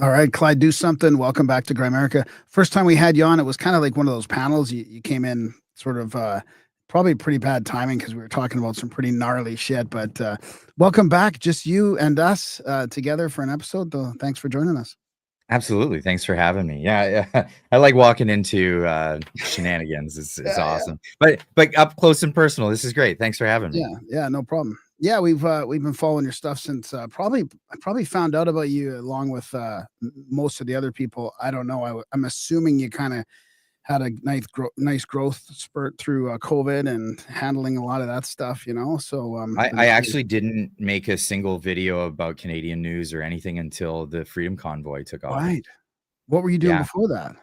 All right, Clyde, do something. Welcome back to Grimerica. First time we had you on, it was kind of like one of those panels. You came in sort of probably pretty bad timing because we were talking about some pretty gnarly shit. But welcome back, just you and us together for an episode. Though, thanks for joining us. Absolutely. Thanks for having me. Yeah. I like walking into shenanigans. It's Yeah, yeah, awesome. But up close and personal. This is great. Thanks for having me. yeah. No problem. Yeah, we've been following your stuff since I probably found out about you along with most of the other people. I don't know. I'm assuming you kind of had a nice growth spurt through COVID and handling a lot of that stuff, you know. So I actually didn't make a single video about Canadian news or anything until the Freedom Convoy took off. right. What were you doing Yeah. before that?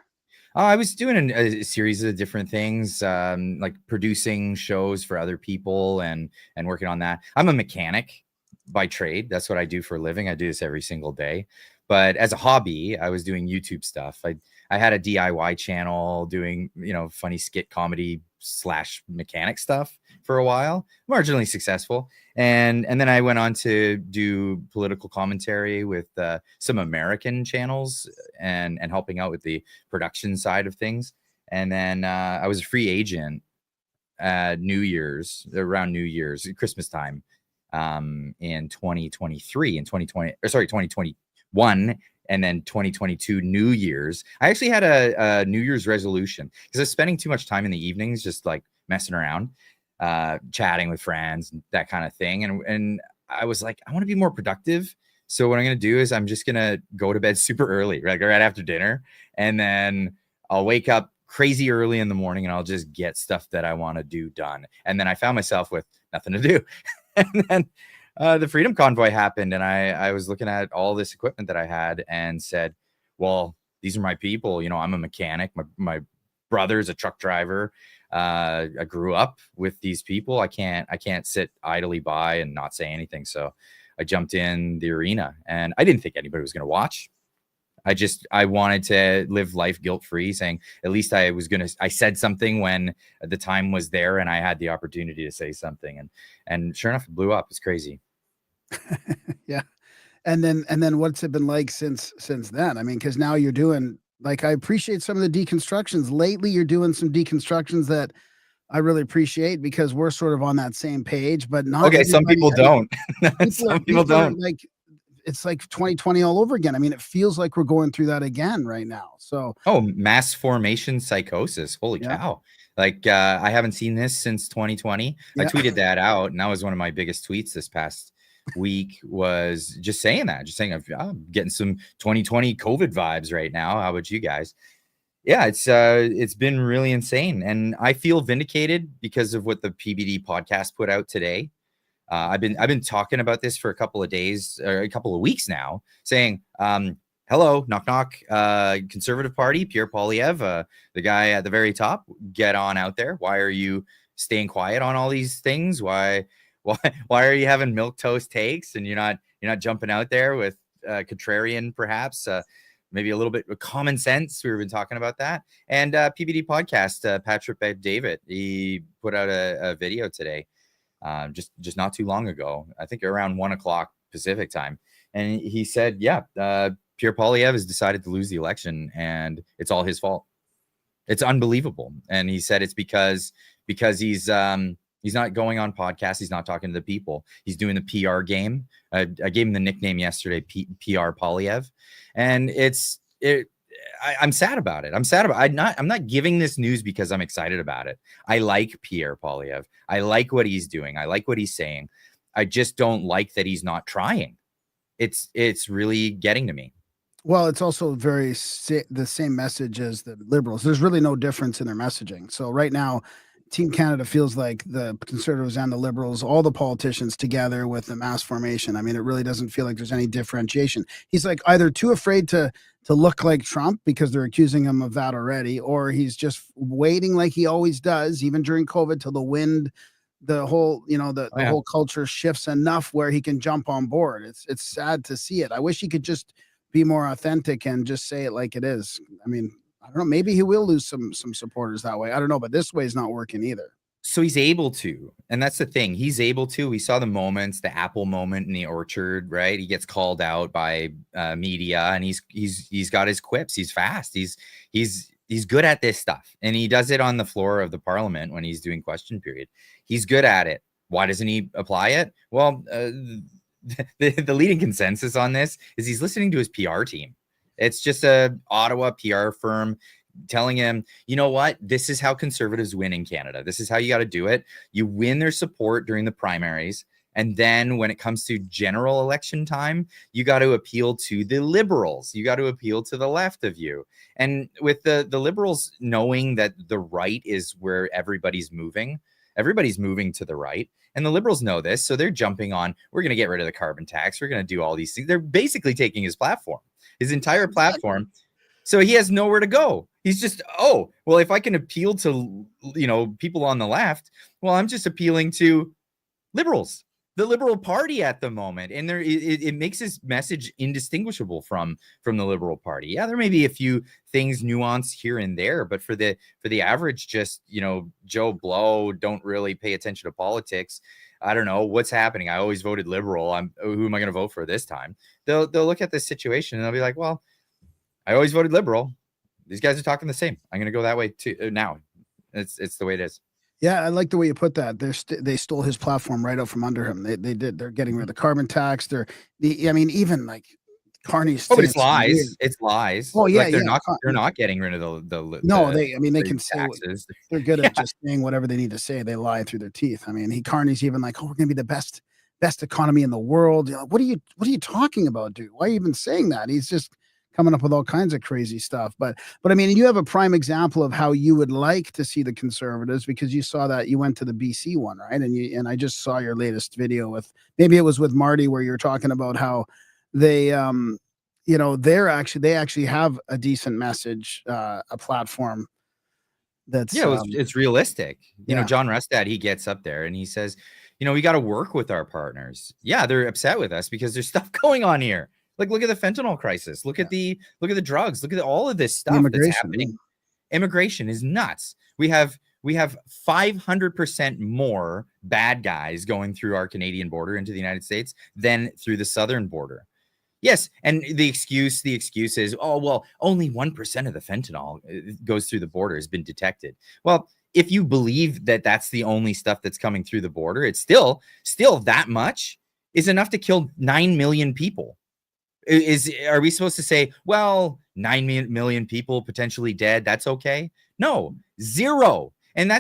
I was doing a series of different things, like producing shows for other people and working on that. I'm a mechanic by trade. That's what I do for a living. I do this every single day. But as a hobby, I was doing YouTube stuff. I had a DIY channel doing, funny skit comedy / mechanic stuff for a while, marginally successful. And then I went on to do political commentary with some American channels and helping out with the production side of things. And then I was a free agent at around New Year's, Christmas time, in 2023 and 2021, and then 2022 New Year's. I actually had a New Year's resolution because I was spending too much time in the evenings just like messing around, chatting with friends, that kind of thing. And I was like, I want to be more productive. So what I'm going to do is I'm just going to go to bed super early, like right after dinner. And then I'll wake up crazy early in the morning and I'll just get stuff that I want to do done. And then I found myself with nothing to do. And then the Freedom Convoy happened, and I was looking at all this equipment that I had and said, well, these are my people. I'm a mechanic. My brother's a truck driver. I grew up with these people. I can't sit idly by and not say anything. So I jumped in the arena, and I didn't think anybody was going to watch. I wanted to live life guilt-free, saying at least I said something when the time was there and I had the opportunity to say something. And sure enough, it blew up. It's crazy. Yeah. And then what's it been like since then? I mean, because now you're doing, like, I appreciate some of the deconstructions. Lately, you're doing some deconstructions that I really appreciate because we're sort of on that same page, but not Okay, some everybody. people don't. Some people don't. Like, it's like 2020 all over again. I mean, it feels like we're going through that again right now. So, mass formation psychosis. Holy cow. Like, I haven't seen this since 2020. I tweeted that out, and that was one of my biggest tweets this past week, was just saying I'm getting some 2020 COVID vibes right now. How about you guys? Yeah, it's been really insane, and I feel vindicated because of what the PBD podcast put out today. I've been talking about this for a couple of days or a couple of weeks now, saying, hello, knock, knock, Conservative Party, Pierre Poilievre, the guy at the very top, get on out there. Why are you staying quiet on all these things? Why are you having milquetoast takes and you're not jumping out there with contrarian, perhaps, maybe a little bit of common sense? We've been talking about that. And PBD podcast, Patrick Bet-David, he put out a video today, just not too long ago, I think around 1:00 Pacific time. And he said, Pierre Poilievre has decided to lose the election and it's all his fault. It's unbelievable. And he said it's because he's not going on podcasts. He's not talking to the people. He's doing the PR game. I gave him the nickname yesterday, PR Poilievre. And I'm sad about it. I'm not giving this news because I'm excited about it. I like Pierre Poilievre. I like what he's doing. I like what he's saying. I just don't like that he's not trying. It's really getting to me. well, it's also the same message as the Liberals. There's really no difference in their messaging. So right now, Team Canada feels like the Conservatives and the Liberals, all the politicians together with the mass formation. I mean, it really doesn't feel like there's any differentiation. He's like either too afraid to look like Trump because they're accusing him of that already, or he's just waiting like he always does, even during COVID, till the whole whole culture shifts enough where he can jump on board. It's sad to see it. I wish he could just be more authentic and just say it like it is. I mean, I don't know. Maybe he will lose some supporters that way. I don't know, but this way is not working either. So he's able to, and that's the thing. He's able to. We saw the moments, the Apple moment in the orchard, right? He gets called out by media, and he's got his quips. He's fast. He's good at this stuff, and he does it on the floor of the parliament when he's doing question period. He's good at it. Why doesn't he apply it? Well, the leading consensus on this is he's listening to his PR team. It's just a Ottawa PR firm telling him, you know what, this is how conservatives win in Canada. This is how you got to do it. You win their support during the primaries. And then when it comes to general election time, you got to appeal to the liberals. You got to appeal to the left of you. And with the liberals knowing that the right is where everybody's moving to the right. And the liberals know this. So they're jumping on, we're going to get rid of the carbon tax. We're going to do all these things. They're basically taking his platform, his entire platform. So he has nowhere to go. He's just, oh, well, if I can appeal to, people on the left, well, I'm just appealing to liberals, the Liberal Party at the moment. And it makes his message indistinguishable from the Liberal Party. Yeah, there may be a few things nuanced here and there, but for the average, just, Joe Blow, don't really pay attention to politics. I don't know what's happening. I always voted Liberal. Who am I going to vote for this time? They'll look at this situation and they'll be like, well, I always voted Liberal. These guys are talking the same. I'm going to go that way too now. It's the way it is. Yeah, I like the way you put that. They stole his platform right out from under him. They did. They're getting rid of the carbon tax. Even like Carney's. Oh, but it's lies. It's lies. Oh yeah, like they're not getting rid of the no. They can say taxes. They're good at just saying whatever they need to say. They lie through their teeth. I mean, Carney's even like, oh, we're gonna be the best economy in the world. What are you talking about, dude? Why are you even saying that? He's just coming up with all kinds of crazy stuff. But I mean, you have a prime example of how you would like to see the Conservatives, because you saw that you went to the BC one, right? And I just saw your latest video with, maybe it was with Marty, where you're talking about how they, they actually have a decent message, a platform that's it's realistic. John Rustad, he gets up there and he says, we got to work with our partners. Yeah, they're upset with us because there's stuff going on here. Like, look at the fentanyl crisis. Look at the drugs. Look at all of this stuff that's happening. Immigration is nuts. We have 500% more bad guys going through our Canadian border into the United States than through the southern border. Yes, and the excuse is, oh, well, only 1% of the fentanyl goes through the border has been detected. Well, if you believe that that's the only stuff that's coming through the border, it's still that much is enough to kill 9 million people. Are we supposed to say, well, 9 million people potentially dead, that's okay? No, 0. And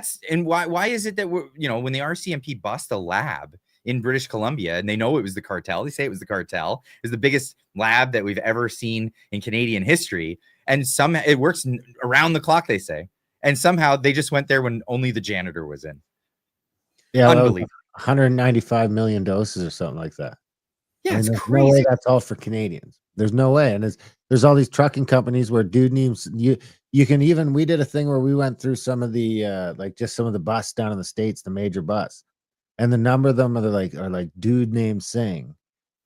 why is it that when the RCMP bust a lab in British Columbia and they know it was the cartel, they say it was the cartel, is the biggest lab that we've ever seen in Canadian history, and it works around the clock, they say, and somehow they just went there when only the janitor was in. Yeah, unbelievable. 195 million doses or something like that. Yeah, it's there's crazy. No way that's all for Canadians. There's no way. And there's all these trucking companies where dude names you can even, we did a thing where we went through some of the just some of the bus down in the States, the major bus, and the number of them are like dude named Singh,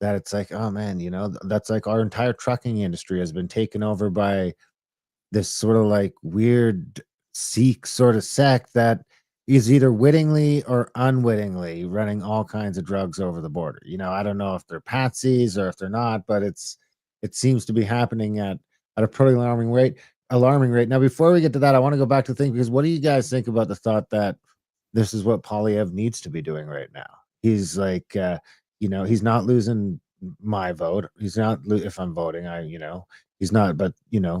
that it's like, oh man, that's like our entire trucking industry has been taken over by this sort of like weird Sikh sort of sect that is either wittingly or unwittingly running all kinds of drugs over the border. I don't know if they're patsies or if they're not, but it seems to be happening at a pretty alarming rate. Now, before we get to that, I want to go back to the thing, because what do you guys think about the thought that this is what Poilievre needs to be doing right now? He's like, he's not losing my vote. He's not, if I'm voting, he's not, but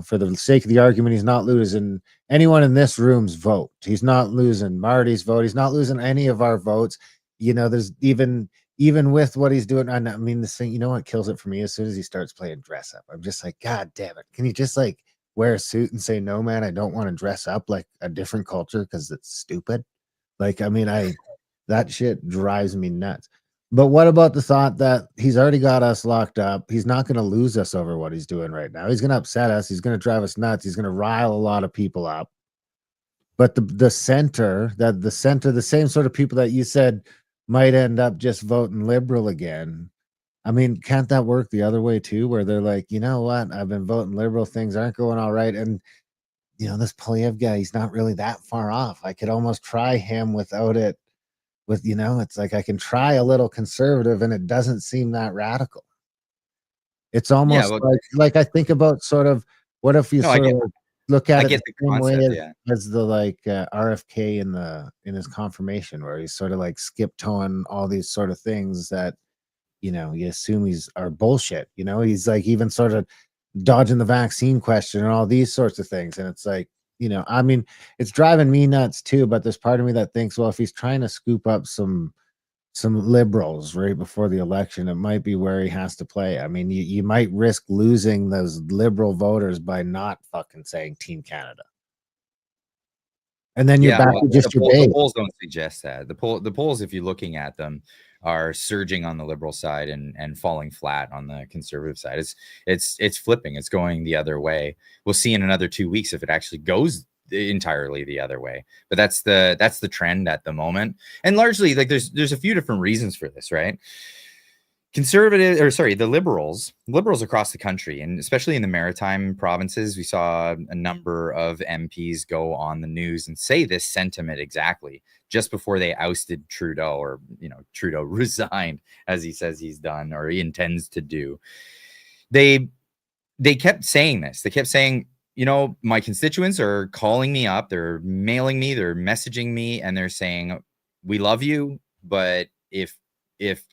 for the sake of the argument, he's not losing anyone in this room's vote. He's not losing Marty's vote. He's not losing any of our votes. There's even with what he's doing. I mean, this thing, what kills it for me? As soon as he starts playing dress up, I'm just like, God damn it. Can you just like wear a suit and say, no, man, I don't want to dress up like a different culture because it's stupid. Like, I mean, that shit drives me nuts. But what about the thought that he's already got us locked up? He's not going to lose us over what he's doing right now. He's going to upset us. He's going to drive us nuts. He's going to rile a lot of people up. But the center, the same sort of people that you said might end up just voting liberal again. I mean, can't that work the other way too, where they're like, you know what? I've been voting liberal. Things aren't going all right. And you know, this Polyev guy, he's not really that far off. I could almost try him without it. With, you know, it's like I can try a little conservative and it doesn't seem that radical. It's Yeah, almost well, like I think about sort of what if you no, I sort get of look at I it get the the same way concept. Yeah. as the like RFK in his confirmation, where he's sort of like skip toeing all these sort of things that, you know, you assume are bullshit. You know, he's like even sort of dodging the vaccine question and all these sorts of things. And it's like, you know, I mean, it's driving me nuts too, but there's part of me that thinks, well, if he's trying to scoop up some liberals right before the election, it might be where he has to play. I mean, you might risk losing those liberal voters by not fucking saying Team Canada. And then you're Yeah, back well, to just your the base. polls don't suggest that. The polls, if you're looking at them, are surging on the liberal side and falling flat on the conservative side. It's flipping. It's going the other way. We'll see in another 2 weeks if it actually goes entirely the other way. But that's the trend at the moment. And largely, like there's a few different reasons for this, right? The liberals across the country, and especially in the maritime provinces, we saw a number of MPs go on the news and say this sentiment exactly just before they ousted Trudeau, or, you know, Trudeau resigned, as he says he's done or he intends to do. They kept saying this. They kept saying, you know, my constituents are calling me up, they're mailing me, they're messaging me, and they're saying, we love you, but if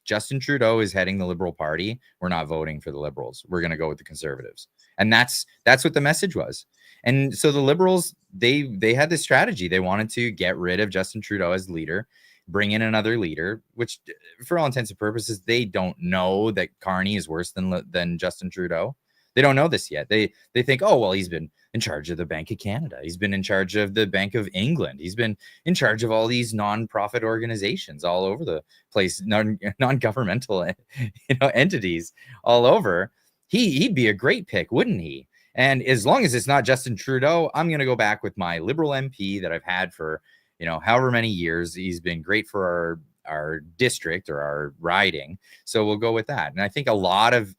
Justin Trudeau is heading the Liberal Party, we're not voting for the Liberals. We're going to go with the Conservatives. And that's what the message was. And so the Liberals, they had this strategy. They wanted to get rid of Justin Trudeau as leader, bring in another leader, which for all intents and purposes, they don't know that Carney is worse than Justin Trudeau. They don't know this yet. They think, oh, well, he's been in charge of the Bank of Canada. He's been in charge of the Bank of England. He's been in charge of all these non-profit organizations all over the place, non-governmental, you know, entities all over. He'd be a great pick, wouldn't he? And as long as it's not Justin Trudeau, I'm going to go back with my Liberal MP that I've had for, you know, however many years. He's been great for our district or our riding. So we'll go with that. And I think a lot of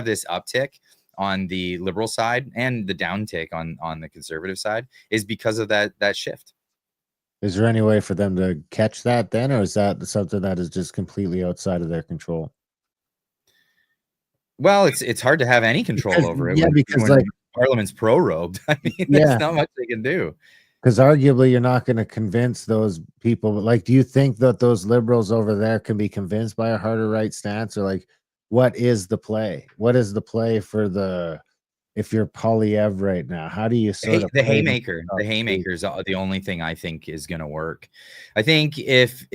this uptick on the Liberal side and the downtick on the Conservative side is because of that shift. Is there any way for them to catch that then, or is that something that is just completely outside of their control? Well, it's hard to have any control over it. Yeah, because like Parliament's prorogued. I mean, there's not much they can do. Because arguably you're not going to convince those people. But like, do you think that those liberals over there can be convinced by a harder right stance, or like, what is the play? What is the play for if you're Polyev right now? How do you sort of the haymaker? The haymaker is the only thing I think is going to work. I think because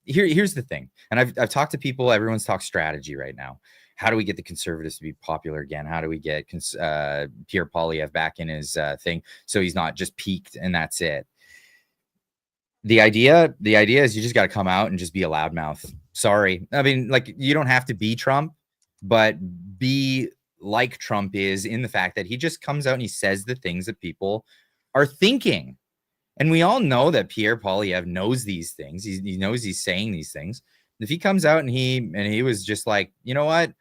here's the thing, and I've talked to people. Everyone's talked strategy right now. How do we get the Conservatives to be popular again? How do we get Pierre Poilievre back in his thing so he's not just peaked and that's it? The idea is you just got to come out and just be a loudmouth. Sorry. I mean, like, you don't have to be Trump, but be like Trump is in the fact that he just comes out and he says the things that people are thinking. And we all know that Pierre Poilievre knows these things. He knows he's saying these things. If he comes out and he was just like, you know what?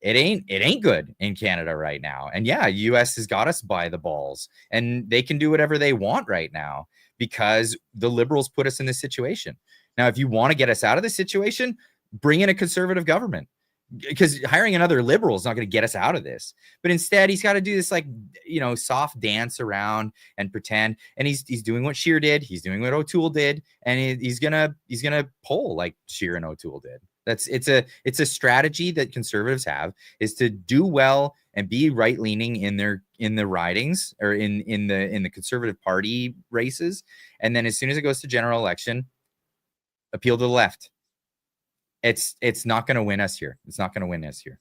It ain't good in Canada right now. And yeah, US has got us by the balls, and they can do whatever they want right now because the Liberals put us in this situation. Now, if you want to get us out of this situation, bring in a Conservative government, because hiring another Liberal is not going to get us out of this. But instead, he's got to do this, like, you know, soft dance around and pretend. And he's doing what Scheer did. He's doing what O'Toole did, and he's gonna poll like Scheer and O'Toole did. It's a strategy that Conservatives have, is to do well and be right leaning in the ridings or in the Conservative Party races, and then as soon as it goes to general election, appeal to the left. It's not going to win us here. It's not going to win us here.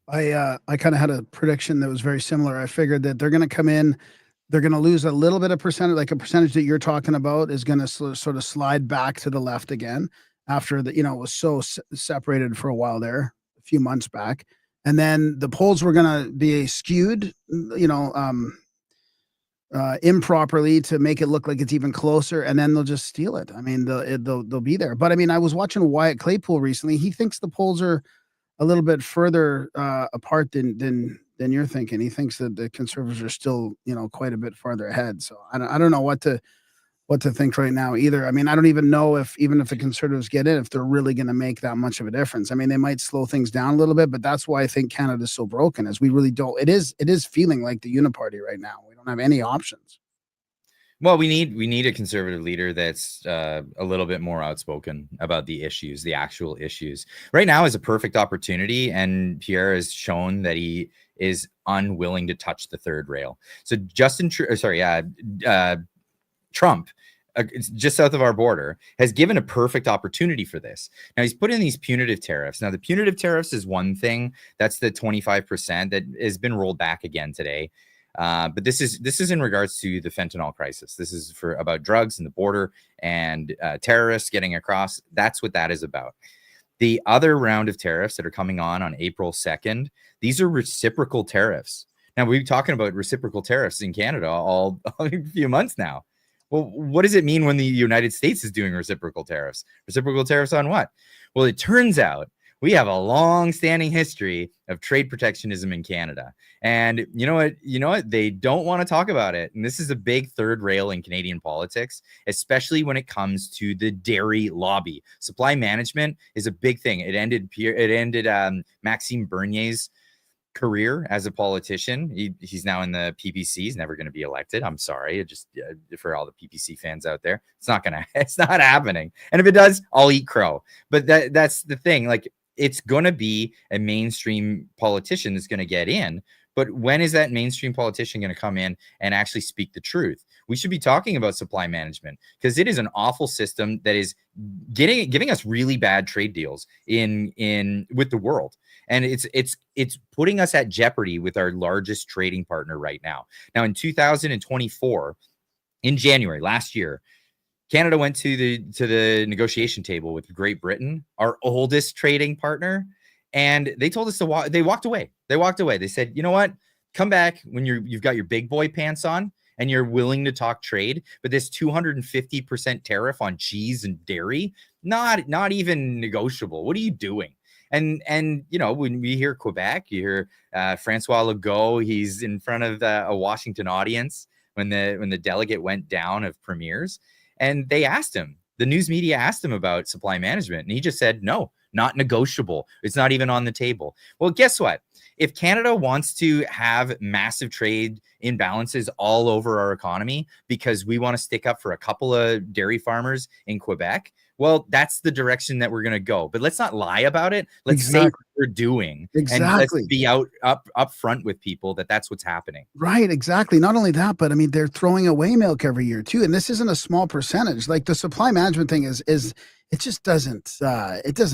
I kind of had a prediction that was very similar. I figured that they're going to come in, they're going to lose a little bit of percentage, like a percentage that you're talking about is going to sort of slide back to the left again after the, you know, it was so separated for a while there, a few months back. And then the polls were going to be skewed, you know, improperly to make it look like it's even closer, and then they'll just steal it. I mean, they'll be there. But I mean, I was watching Wyatt Claypool recently. He thinks the polls are a little bit further apart than than you're thinking. He thinks that the Conservatives are still, quite a bit farther ahead. So I don't know what to think right now either. I mean, I don't even know if the Conservatives get in, if they're really going to make that much of a difference. I mean, they might slow things down a little bit, but that's why I think Canada's so broken, is we really don't. It is feeling like the uniparty right now. We don't have any options. Well, we need a conservative leader that's a little bit more outspoken about the issues, the actual issues. Right now is a perfect opportunity, and Pierre has shown that he is unwilling to touch the third rail. So Trump, just south of our border, has given a perfect opportunity for this. Now he's put in these punitive tariffs. Now the punitive tariffs is one thing. That's the 25% that has been rolled back again today. But this is in regards to the fentanyl crisis. This is about drugs and the border and terrorists getting across. That's what that is about. The other round of tariffs that are coming on April 2nd, these are reciprocal tariffs. Now we've been talking about reciprocal tariffs in Canada all a few months now. Well, what does it mean when the United States is doing reciprocal tariffs? Reciprocal tariffs on what? Well, it turns out we have a long-standing history of trade protectionism in Canada. And you know what? They don't want to talk about it. And this is a big third rail in Canadian politics, especially when it comes to the dairy lobby. Supply management is a big thing. It ended Maxime Bernier's career as a politician. He's now in the PPC. He's never going to be elected. I'm sorry. For all the PPC fans out there, it's not happening. And if it does, I'll eat crow. But that's the thing. Like, it's going to be a mainstream politician that's going to get in. But when is that mainstream politician going to come in and actually speak the truth? We should be talking about supply management, because it is an awful system that is giving us really bad trade deals with the world. And it's putting us at jeopardy with our largest trading partner right now. Now, in 2024, in January last year, Canada went to the negotiation table with Great Britain, our oldest trading partner, and they told us to they walked away. They said, you know what? Come back when you've got your big boy pants on and you're willing to talk trade. But this 250% tariff on cheese and dairy, not even negotiable. What are you doing? And when we hear Quebec, you hear Francois Legault. He's in front of a Washington audience when the delegate went down of premiers, and they asked him. The news media asked him about supply management, and he just said, no, not negotiable. It's not even on the table. Well, guess what? If Canada wants to have massive trade imbalances all over our economy because we want to stick up for a couple of dairy farmers in Quebec, well, that's the direction that we're going to go. But let's not lie about it. Let's say what we're doing. Exactly. And let's be up front with people that's what's happening. Right, exactly. Not only that, but I mean, they're throwing away milk every year too. And this isn't a small percentage. Like, the supply management thing is it just doesn't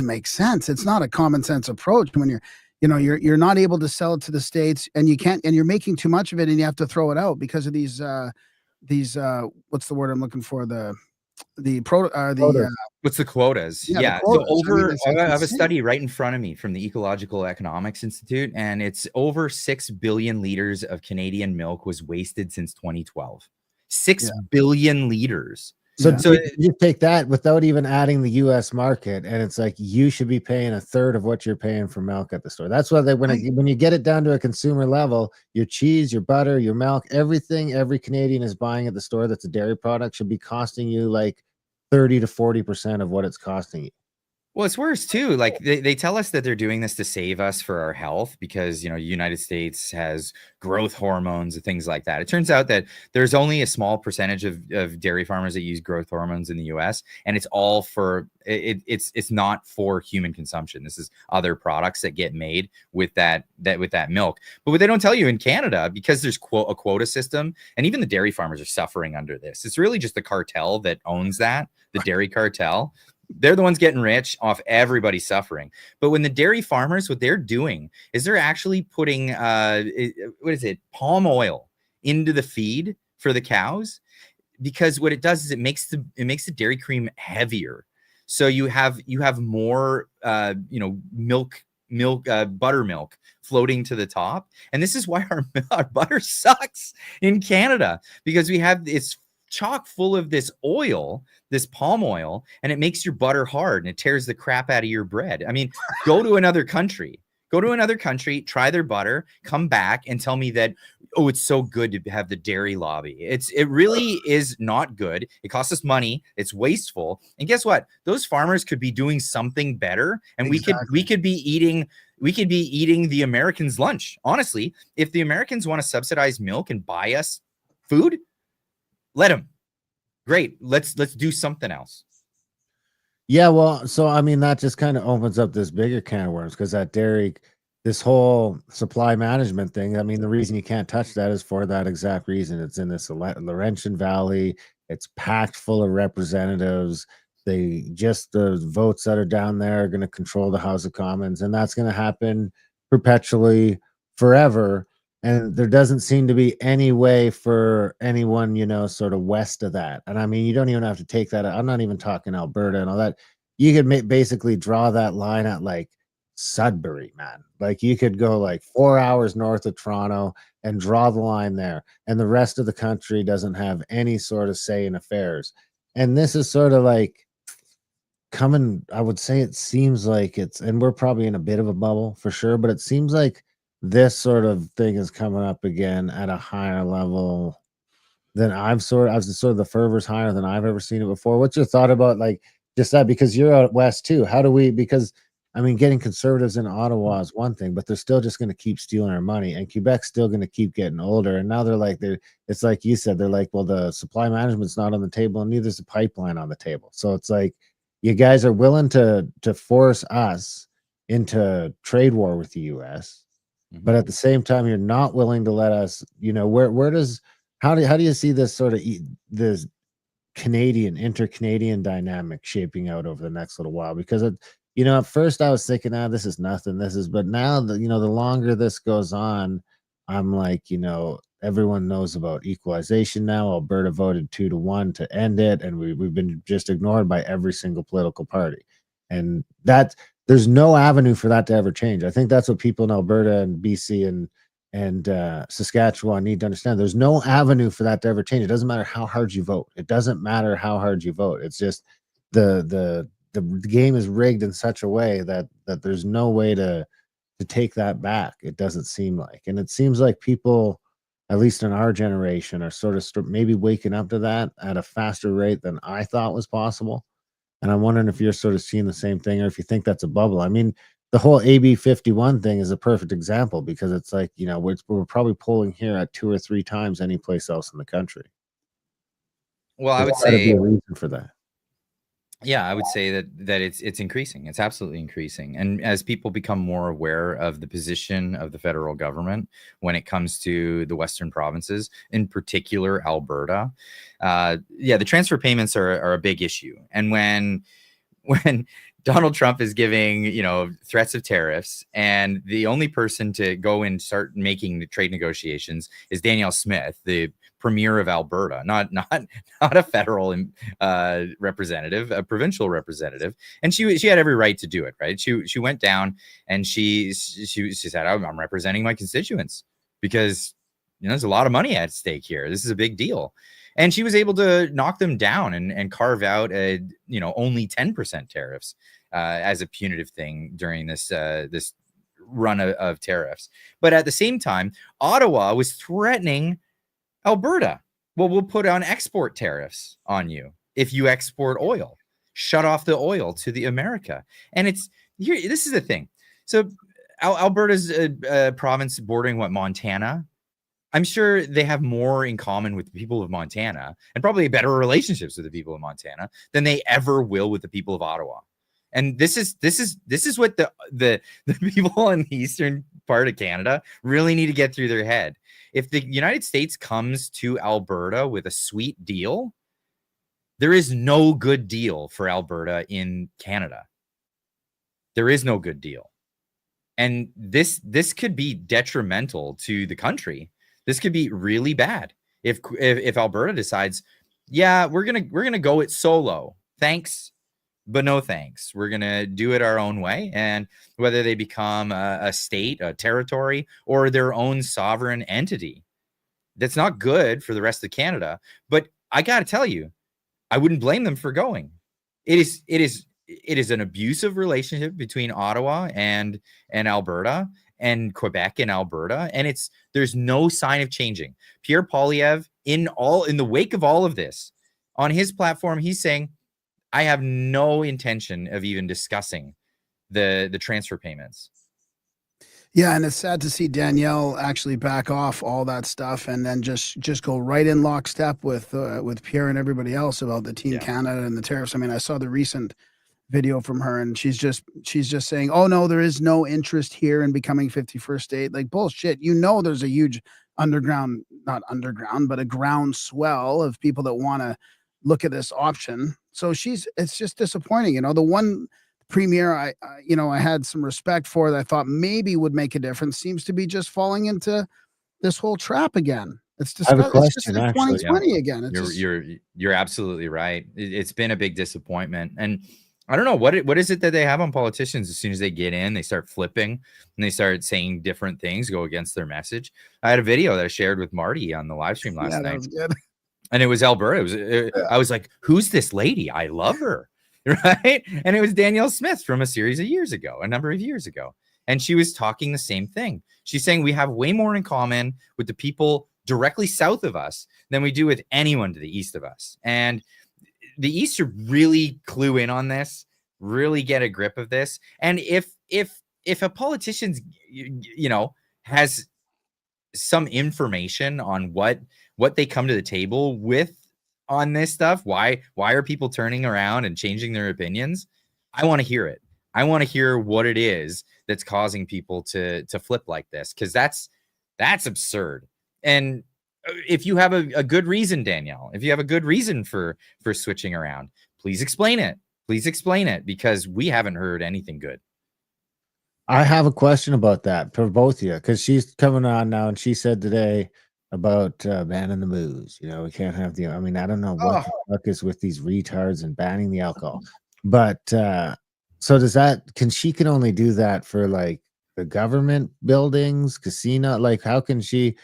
make sense. It's not a common sense approach when you're not able to sell it to the States, and you're making too much of it, and you have to throw it out because of these what's the word I'm looking for? What's the quotas? Yeah. Quotas. So I have a study right in front of me from the Ecological Economics Institute, and it's over 6 billion liters of Canadian milk was wasted since 2012. 6 billion liters. So you take that without even adding the U.S. market, and it's like you should be paying a third of what you're paying for milk at the store. That's why when you get it down to a consumer level, your cheese, your butter, your milk, everything every Canadian is buying at the store that's a dairy product should be costing you like 30 to 40% of what it's costing you. Well, it's worse too. Like, they tell us that they're doing this to save us for our health because, United States has growth hormones and things like that. It turns out that there's only a small percentage of dairy farmers that use growth hormones in the US, and it's all it's not for human consumption. This is other products that get made with that milk. But what they don't tell you in Canada, because there's a quota system, and even the dairy farmers are suffering under this. It's really just the cartel that owns that, the dairy cartel. They're the ones getting rich off everybody suffering. But when the dairy farmers, what they're doing is they're actually putting palm oil into the feed for the cows, because what it does is it makes the dairy cream heavier. So you have more buttermilk floating to the top. And this is why our butter sucks in Canada, because it's chock full of this oil, this palm oil, and it makes your butter hard and it tears the crap out of your bread. I mean, go to another country. Go to another country, try their butter, come back and tell me that, oh, it's so good to have the dairy lobby. It really is not good. It costs us money. It's wasteful. And guess what? Those farmers could be doing something better, and Exactly. we could be eating the Americans' lunch. Honestly, if the Americans want to subsidize milk and buy us food, let them. Great. Let's do something else. Yeah, well, so I mean, that just kind of opens up this bigger can of worms, because that dairy, this whole supply management thing, I mean, the reason you can't touch that is for that exact reason. It's in this Laurentian Valley. It's packed full of representatives. The votes that are down there are going to control the House of Commons, and that's going to happen perpetually, forever. And there doesn't seem to be any way for anyone, sort of west of that. And I mean, you don't even have to take that. I'm not even talking Alberta and all that. You could basically draw that line at like Sudbury, man. Like you could go like 4 hours north of Toronto and draw the line there. And the rest of the country doesn't have any sort of say in affairs. And this is sort of like coming, I would say it seems like and we're probably in a bit of a bubble for sure, but it seems like this sort of thing is coming up again at a higher level than the fervor's higher than I've ever seen it before. What's your thought about like just that? Because you're out west too. Because I mean, getting conservatives in Ottawa is one thing, but they're still just going to keep stealing our money, and Quebec's still going to keep getting older. And now it's like you said, they're like, well, the supply management's not on the table, and neither's the pipeline on the table. So it's like, you guys are willing to force us into trade war with the US, but at the same time, you're not willing to let us, how do you see this sort of this inter-Canadian dynamic shaping out over the next little while? Because at first I was thinking, this is nothing, but now the longer this goes on, I'm like, everyone knows about equalization now. Alberta voted 2-1 to end it, and we've been just ignored by every single political party, and there's no avenue for that to ever change. I think that's what people in Alberta and BC and Saskatchewan need to understand. There's no avenue for that to ever change. It doesn't matter how hard you vote. It doesn't matter how hard you vote. It's just the game is rigged in such a way that there's no way to take that back. It doesn't seem like, and it seems like people, at least in our generation, are sort of maybe waking up to that at a faster rate than I thought was possible. And I'm wondering if you're sort of seeing the same thing, or if you think that's a bubble. I mean, the whole AB 51 thing is a perfect example, because it's like, we're probably polling here at 2 or 3 times any place else in the country. Well, I would There's gotta be say a reason for that. Yeah, I would say that it's increasing. It's absolutely increasing. And as people become more aware of the position of the federal government when it comes to the Western provinces, in particular Alberta, the transfer payments are a big issue. And when Donald Trump is giving, threats of tariffs, and the only person to go and start making the trade negotiations is Danielle Smith, the premier of Alberta, not a federal representative, a provincial representative, and she had every right to do it, right? She went down and she said, I'm representing my constituents, because there's a lot of money at stake here. This is a big deal. And she was able to knock them down and carve out only 10% tariffs as a punitive thing during this run of tariffs. But at the same time, Ottawa was threatening Alberta. Well, we'll put on export tariffs on you if you export oil. Shut off the oil to the America. And it's here. This is the thing. So Alberta's a province bordering Montana. I'm sure they have more in common with the people of Montana, and probably better relationships with the people of Montana than they ever will with the people of Ottawa. And this is what the people in the eastern part of Canada really need to get through their head. If the United States comes to Alberta with a sweet deal, there is no good deal for Alberta in Canada. There is no good deal. And this could be detrimental to the country. This could be really bad if Alberta decides, we're gonna go it solo. Thanks, but no thanks. We're gonna do it our own way. And whether they become a state, a territory, or their own sovereign entity, that's not good for the rest of Canada. But I gotta tell you, I wouldn't blame them for going. It is it is an abusive relationship between Ottawa and Alberta and Quebec and Alberta, and there's no sign of changing. Pierre Poilievre, in the wake of all of this, on his platform, he's saying, I have no intention of even discussing the transfer payments. Yeah, and it's sad to see Danielle actually back off all that stuff and then just go right in lockstep with Pierre and everybody else about the Team Canada and the tariffs. I mean, I saw the recent video from her, and she's just saying, "Oh no, there is no interest here in becoming 51st state." Like, bullshit. You know, there's a huge not underground, but a groundswell of people that want to look at this option. So it's just disappointing. You know, the one premier I had some respect for that I thought maybe would make a difference seems to be just falling into this whole trap again. It's just, I have a it's just question, like actually. 2020 again. It's You're absolutely right. It's been a big disappointment, and I don't know what is it that they have on politicians. As soon as they get in, they start flipping and they start saying different things, go against their message. I had a video that I shared with Marty on the live stream last night. That was good. And it was Alberta. I was like, who's this lady? I love her. Right. And it was Danielle Smith from a series of years ago, a number of years ago. And she was talking the same thing. She's saying we have way more in common with the people directly south of us than we do with anyone to the east of us. And the East should really clue in on this, really get a grip of this. And if a politician, has some information on what they come to the table with on this stuff, why are people turning around and changing their opinions? I want to hear it. I want to hear what it is that's causing people to flip like this, because that's absurd. And if you have a good reason, Danielle, if you have a good reason for switching around, please explain it. Please explain it, because we haven't heard anything good. I have a question about that for both of you, because she's coming on now and she said today about banning the booze. You know, we can't have I mean, I don't know what the fuck is with these retards and banning the alcohol. But so can she only do that for like the government buildings, casino? Like, how can she?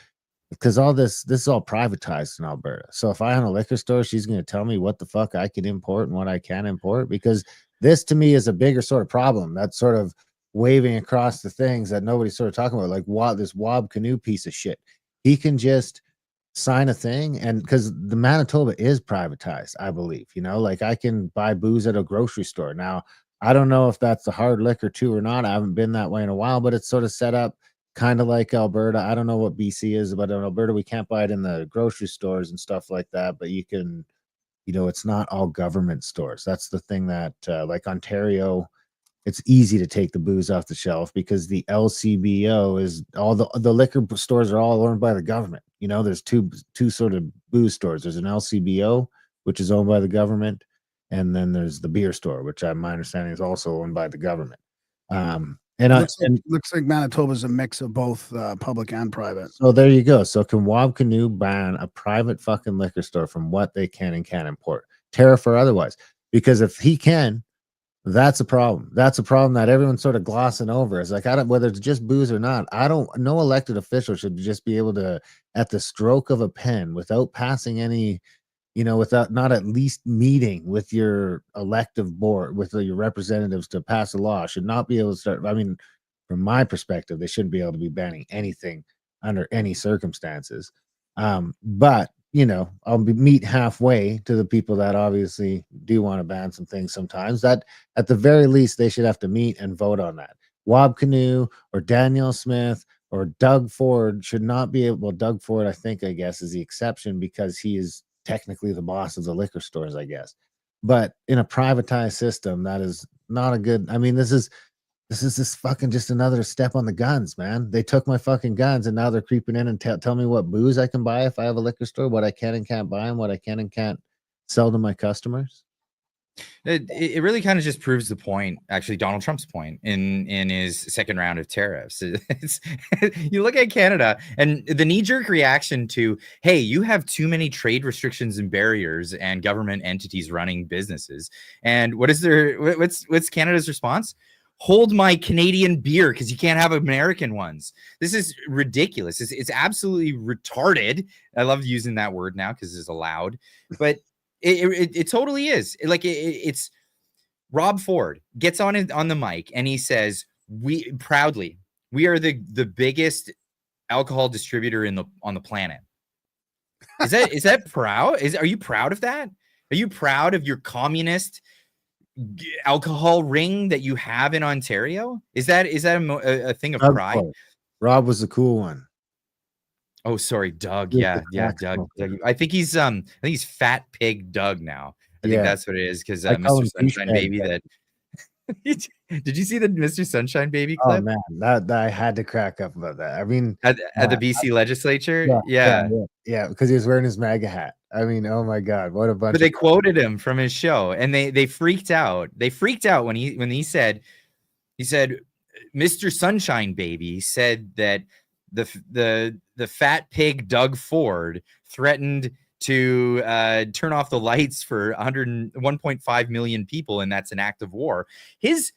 Because all this is all privatized in Alberta. So if I own a liquor store, she's going to tell me what the fuck I can import and what I can't import, because this to me is a bigger sort of problem. That's sort of waving across the things that nobody's sort of talking about, like this Wob Canoe piece of shit. He can just sign a thing, and because the Manitoba is privatized, I believe, like I can buy booze at a grocery store. Now, I don't know if that's the hard liquor too or not. I haven't been that way in a while, but it's sort of set up kind of like Alberta. I don't know what BC is, but in Alberta, we can't buy it in the grocery stores and stuff like that, but you can, it's not all government stores. That's the thing that like Ontario, it's easy to take the booze off the shelf because the LCBO is all the liquor stores are all owned by the government. There's two sort of booze stores. There's an LCBO, which is owned by the government, and then there's the beer store, which my understanding is also owned by the government. Looks like Manitoba's a mix of both public and private. So there you go. So can Wob Canoe ban a private fucking liquor store from what they can and can't import, tariff or otherwise? Because if he can, that's a problem. That's a problem that everyone's sort of glossing over. It's like, whether it's just booze or not, no elected official should just be able to, at the stroke of a pen, without passing any, without not at least meeting with your elective board, with your representatives to pass a law, should not be able to start. I mean, from my perspective, they shouldn't be able to be banning anything under any circumstances. But I'll meet halfway to the people that obviously do want to ban some things sometimes. That at the very least, they should have to meet and vote on that. Wob Canoe or Danielle Smith or Doug Ford should not be able. Well, Doug Ford, I guess, is the exception because he is technically the boss of the liquor stores, I guess. But in a privatized system, that is not a good. I mean, this is fucking just another step on the guns, man. They took my fucking guns and now they're creeping in and tell me what booze I can buy if I have a liquor store, what I can and can't buy, and what I can and can't sell to my customers. It really kind of just proves the point, actually, Donald Trump's point in his second round of tariffs. You look at Canada and the knee-jerk reaction to, hey, you have too many trade restrictions and barriers and government entities running businesses. And what's Canada's response? Hold my Canadian beer because you can't have American ones. This is ridiculous. It's absolutely retarded. I love using that word now because it's allowed, but it totally is. It's Rob Ford gets on the mic and he says, we are the biggest alcohol distributor on the planet. Is that proud? Are you proud of that? Are you proud of your communist alcohol ring that you have in Ontario? Is that a thing of pride? Rob was the cool one. Oh, sorry, Doug. Yeah, Doug. I think he's Fat Pig Doug now. I think that's what it is, because Mr. Sunshine Baby. That did you see the Mr. Sunshine Baby clip? Oh man, that I had to crack up about that. I mean, at the BC legislature, because he was wearing his MAGA hat. I mean, oh my god, what a bunch! But they quoted him from his show, and they freaked out. They freaked out when he said, Mr. Sunshine Baby said that the fat pig Doug Ford threatened to turn off the lights for 1.5 million people, and that's an act of war. His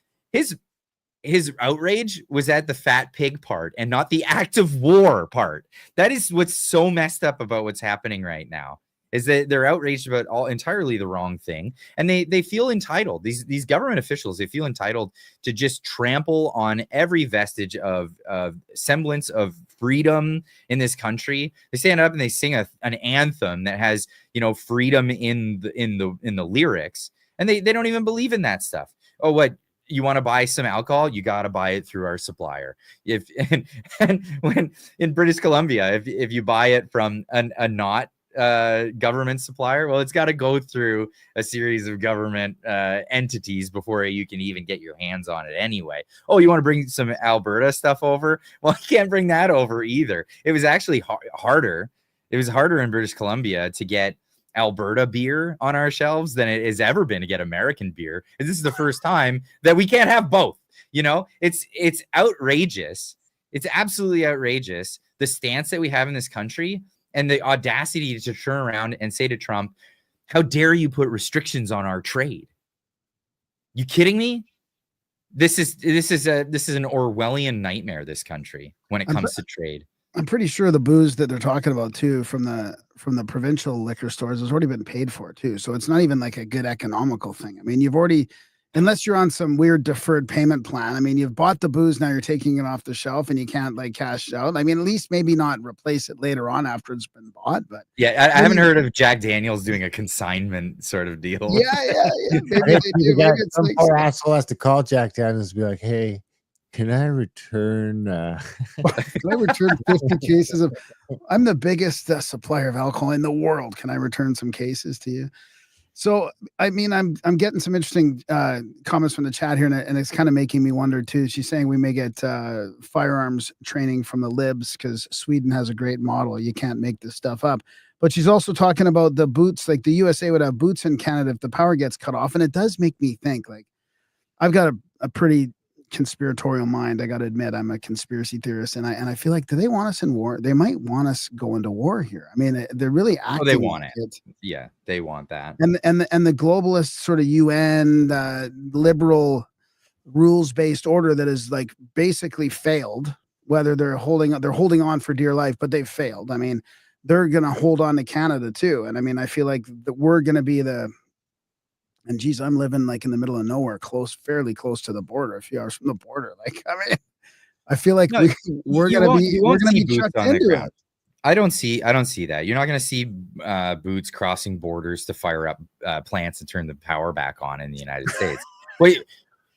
outrage was at the fat pig part and not the act of war part. That is what's so messed up about what's happening right now, is that they're outraged about entirely the wrong thing, and they feel entitled. These government officials, they feel entitled to just trample on every vestige of semblance of freedom in this country. They stand up and they sing an anthem that has, freedom in the lyrics, and they don't even believe in that stuff. Oh, what? You want to buy some alcohol? You got to buy it through our supplier. And when in British Columbia, if you buy it from a not government supplier, well, it's got to go through a series of government entities before you can even get your hands on it anyway. Oh, you want to bring some Alberta stuff over? Well, you can't bring that over either. It was actually harder. It was harder in British Columbia to get Alberta beer on our shelves than it has ever been to get American beer. And this is the first time that we can't have both. It's outrageous. It's absolutely outrageous, the stance that we have in this country, and the audacity to turn around and say to Trump, how dare you put restrictions on our trade? You kidding me? This is an Orwellian nightmare, this country, when it comes to trade. I'm pretty sure the booze that they're talking about too from the provincial liquor stores has already been paid for too. So it's not even like a good economical thing. I mean, you've already, unless you're on some weird deferred payment plan, I mean, you've bought the booze, now you're taking it off the shelf and you can't like cash out. I mean, at least maybe not replace it later on after it's been bought. But yeah, I haven't heard of Jack Daniels doing a consignment sort of deal. Yeah. Maybe some poor asshole has to call Jack Daniels and be like, hey, can I return? Can I return 50 cases of? I'm the biggest supplier of alcohol in the world. Can I return some cases to you? So, I mean, I'm getting some interesting comments from the chat here, and it's kind of making me wonder too. She's saying we may get firearms training from the libs because Sweden has a great model. You can't make this stuff up. But she's also talking about the boots, like the USA would have boots in Canada if the power gets cut off, and it does make me think. Like, I've got a pretty conspiratorial mind. I got to admit, I'm a conspiracy theorist, and I feel like, do they want us in war? They might want us go into war here. I mean, they're really acting. Oh, they want it. Yeah, they want that. And the globalist sort of UN liberal rules based order that is like basically failed. Whether they're holding on for dear life, but they've failed. I mean, they're gonna hold on to Canada too. And I mean, I feel like that we're gonna be the. And geez, I'm living like in the middle of nowhere, fairly close to the border, a few hours from the border. Like, I mean, I feel like we're gonna be chucked into it. I don't see that. You're not gonna see boots crossing borders to fire up plants and turn the power back on in the United States. Wait,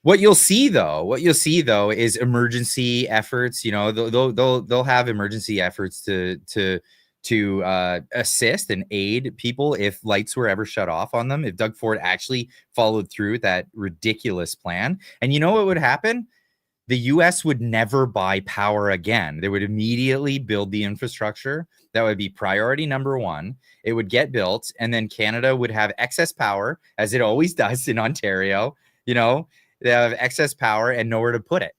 what you'll see though is emergency efforts. They'll have emergency efforts to assist and aid people if lights were ever shut off on them, if Doug Ford actually followed through with that ridiculous plan. And you know what would happen? The US would never buy power again. They would immediately build the infrastructure. That would be priority number one. It would get built, and then Canada would have excess power, as it always does in Ontario. They have excess power and nowhere to put it.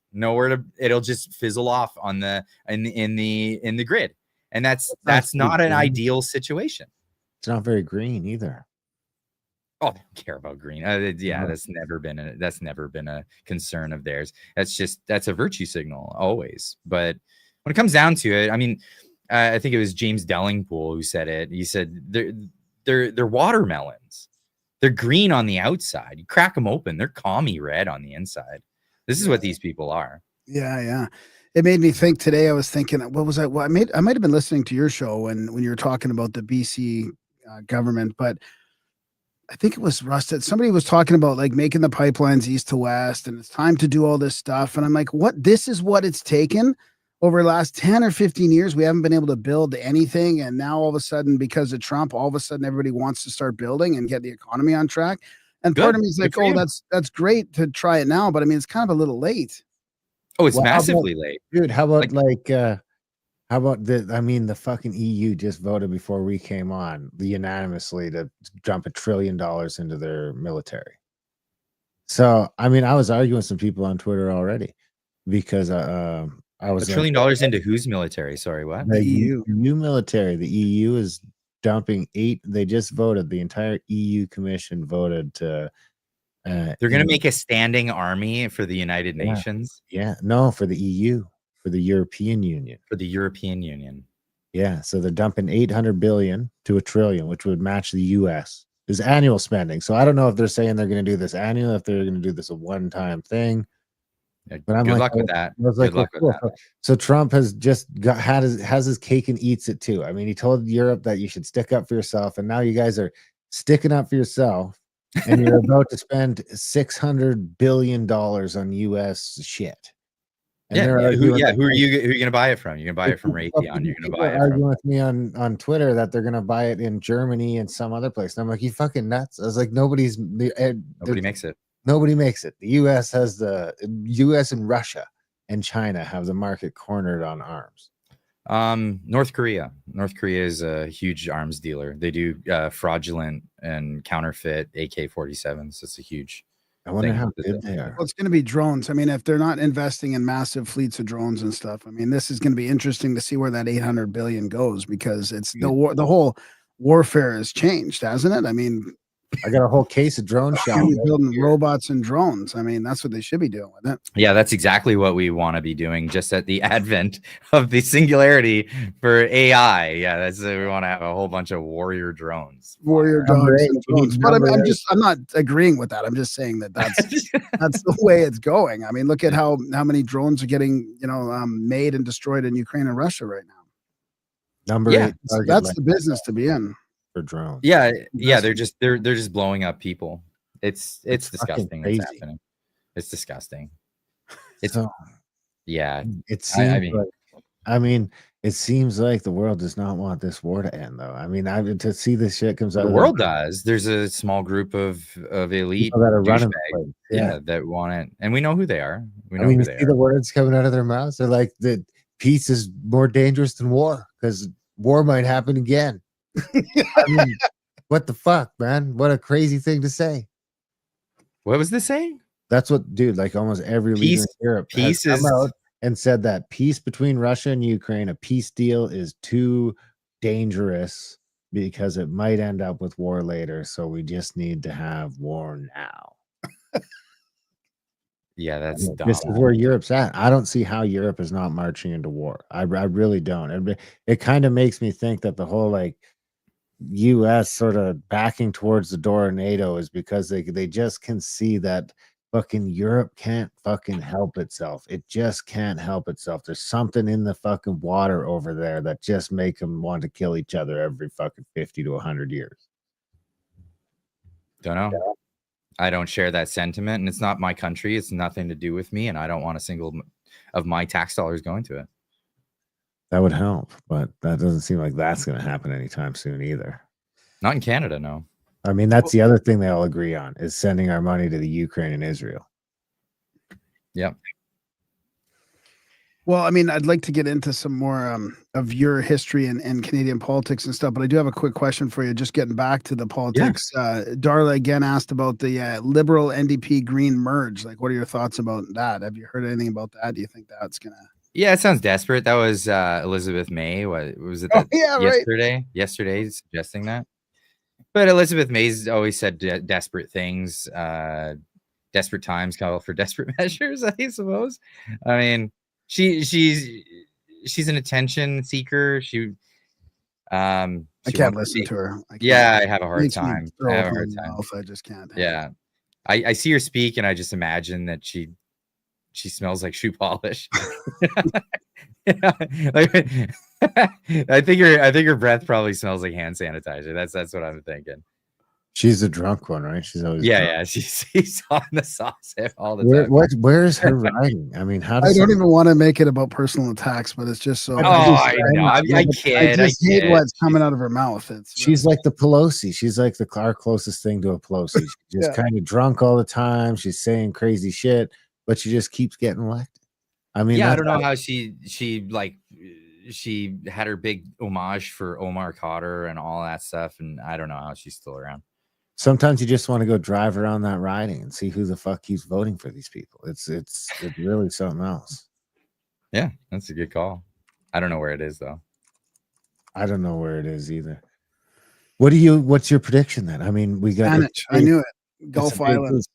It'll just fizzle off in the grid. And that's not an ideal situation. It's not very green either. Oh, they don't care about green. That's never been a concern of theirs. That's a virtue signal always. But when it comes down to it, I mean, I think it was James Dellingpool who said it. He said they're watermelons. They're green on the outside. You crack them open, they're commie red on the inside. This is what these people are. Yeah. It made me think today. I was thinking, what was I? Well, I might have been listening to your show when you were talking about the BC government, but I think it was Russ that somebody was talking about like making the pipelines east to west, and it's time to do all this stuff. And I'm like, what? This is what it's taken over the last 10 or 15 years. We haven't been able to build anything, and now all of a sudden, because of Trump, all of a sudden everybody wants to start building and get the economy on track. And part of me is like, oh, that's great to try it now, but I mean, it's kind of a little late. Oh, it's massively late, dude. How about how about the fucking EU just voted before we came on unanimously to dump $1 trillion into their military. So, I mean, I was arguing with some people on Twitter already because I was $1 trillion into whose military? Sorry, what? The EU military. The EU is dumping they just voted. The entire EU Commission voted to. They're going to make a standing army for the United Nations. Yeah, no, for the EU, for the European Union. For the European Union. Yeah, so they're dumping 800 billion to $1 trillion, which would match the US. Is annual spending. So I don't know if they're saying they're going to do this annual, if they're going to do this a one-time thing. Yeah, but I'm good luck with that. I was like, good luck with that. So Trump has just has his cake and eats it too. I mean, he told Europe that you should stick up for yourself, and now you guys are sticking up for yourself. And you're about to spend $600 billion on US shit. And who are you gonna buy it from? You're gonna buy it from Raytheon. You're gonna buy it arguing with me on Twitter that they're gonna buy it in Germany and some other place. And I'm like, you fucking nuts. I was like, nobody makes it. Nobody makes it. The US and Russia and China have the market cornered on arms. North Korea is a huge arms dealer. They do fraudulent and counterfeit AK-47s. It's a huge I wonder how good they are. Well, it's going to be drones. I mean, if they're not investing in massive fleets of drones and stuff, I mean, this is going to be interesting to see where that 800 billion goes, because it's the whole warfare has changed, hasn't it? I mean, I got a whole case of drone shots. Building robots and drones. I mean, that's what they should be doing with it. Yeah, that's exactly what we want to be doing. Just at the advent of the singularity for AI. Yeah, that's we want to have a whole bunch of warrior drones. Warrior dogs and drones. But I'm not agreeing with that. I'm just saying that's the way it's going. I mean, look at how many drones are getting made and destroyed in Ukraine and Russia right now. Number 8. That's the business to be in. For drones. Yeah, they're just blowing up people. It's disgusting. What's happening. It's disgusting. It seems like the world does not want this war to end, though. I mean, to see this shit comes out. The world does. There's a small group of elite that are running that want it, and we know who they are. You see the words coming out of their mouths. They're like, that peace is more dangerous than war because war might happen again. I mean, what the fuck, man? What a crazy thing to say. What was this saying? That's what, dude, like almost every leader in Europe has come out and said that peace between Russia and Ukraine, a peace deal, is too dangerous because it might end up with war later. So we just need to have war now. Yeah, that's dumb. This is where Europe's at. I don't see how Europe is not marching into war. I really don't. It kind of makes me think that the whole US sort of backing towards the door of NATO is because they just can see that fucking Europe can't fucking help itself. It just can't help itself. There's something in the fucking water over there that just make them want to kill each other every fucking 50 to 100 years. Don't know. Yeah. I don't share that sentiment, and it's not my country. It's nothing to do with me, and I don't want a single of my tax dollars going to it. That would help, but that doesn't seem like that's going to happen anytime soon either. Not in Canada, no. I mean, that's the other thing they all agree on is sending our money to the Ukraine and Israel. Yep. Well, I mean, I'd like to get into some more of your history and Canadian politics and stuff, but I do have a quick question for you. Just getting back to the politics. Yeah. Darla again asked about the Liberal NDP Green merge. Like, what are your thoughts about that? Have you heard anything about that? Do you think that's going to... Yeah, it sounds desperate. That was Elizabeth May. What was it? Yesterday? Right. Yesterday, suggesting that. But Elizabeth May's always said desperate things. Desperate times call for desperate measures, I suppose. I mean, she's an attention seeker. I She can't wants listen be- to her. I can't. Yeah, I have a hard Makes me time. I throw have a up hard in my time. mouth. I just can't. Yeah. I see her speak and I just imagine that she smells like shoe polish. Yeah. Like, I think her breath probably smells like hand sanitizer. That's what I'm thinking. She's a drunk one, right? She's always drunk. Yeah. She's on the sauce all the time. Where is her writing? I mean, how I does don't even want to make it about personal attacks, but it's just so. Oh, I know. I kid. I just hate kid. what's coming out of her mouth. She's like the Pelosi. She's like our closest thing to a Pelosi. She's just kind of drunk all the time. She's saying crazy shit, but she just keeps getting elected. I mean, I don't know how she had her big homage for Omar Khadr and all that stuff, and I don't know how she's still around. Sometimes you just want to go drive around that riding and see who the fuck keeps voting for these people. It's really something else. Yeah, that's a good call. I don't know where it is though. I don't know where it is either. What's your prediction then? I mean, we got Saanich. I knew it. Gulf Islands.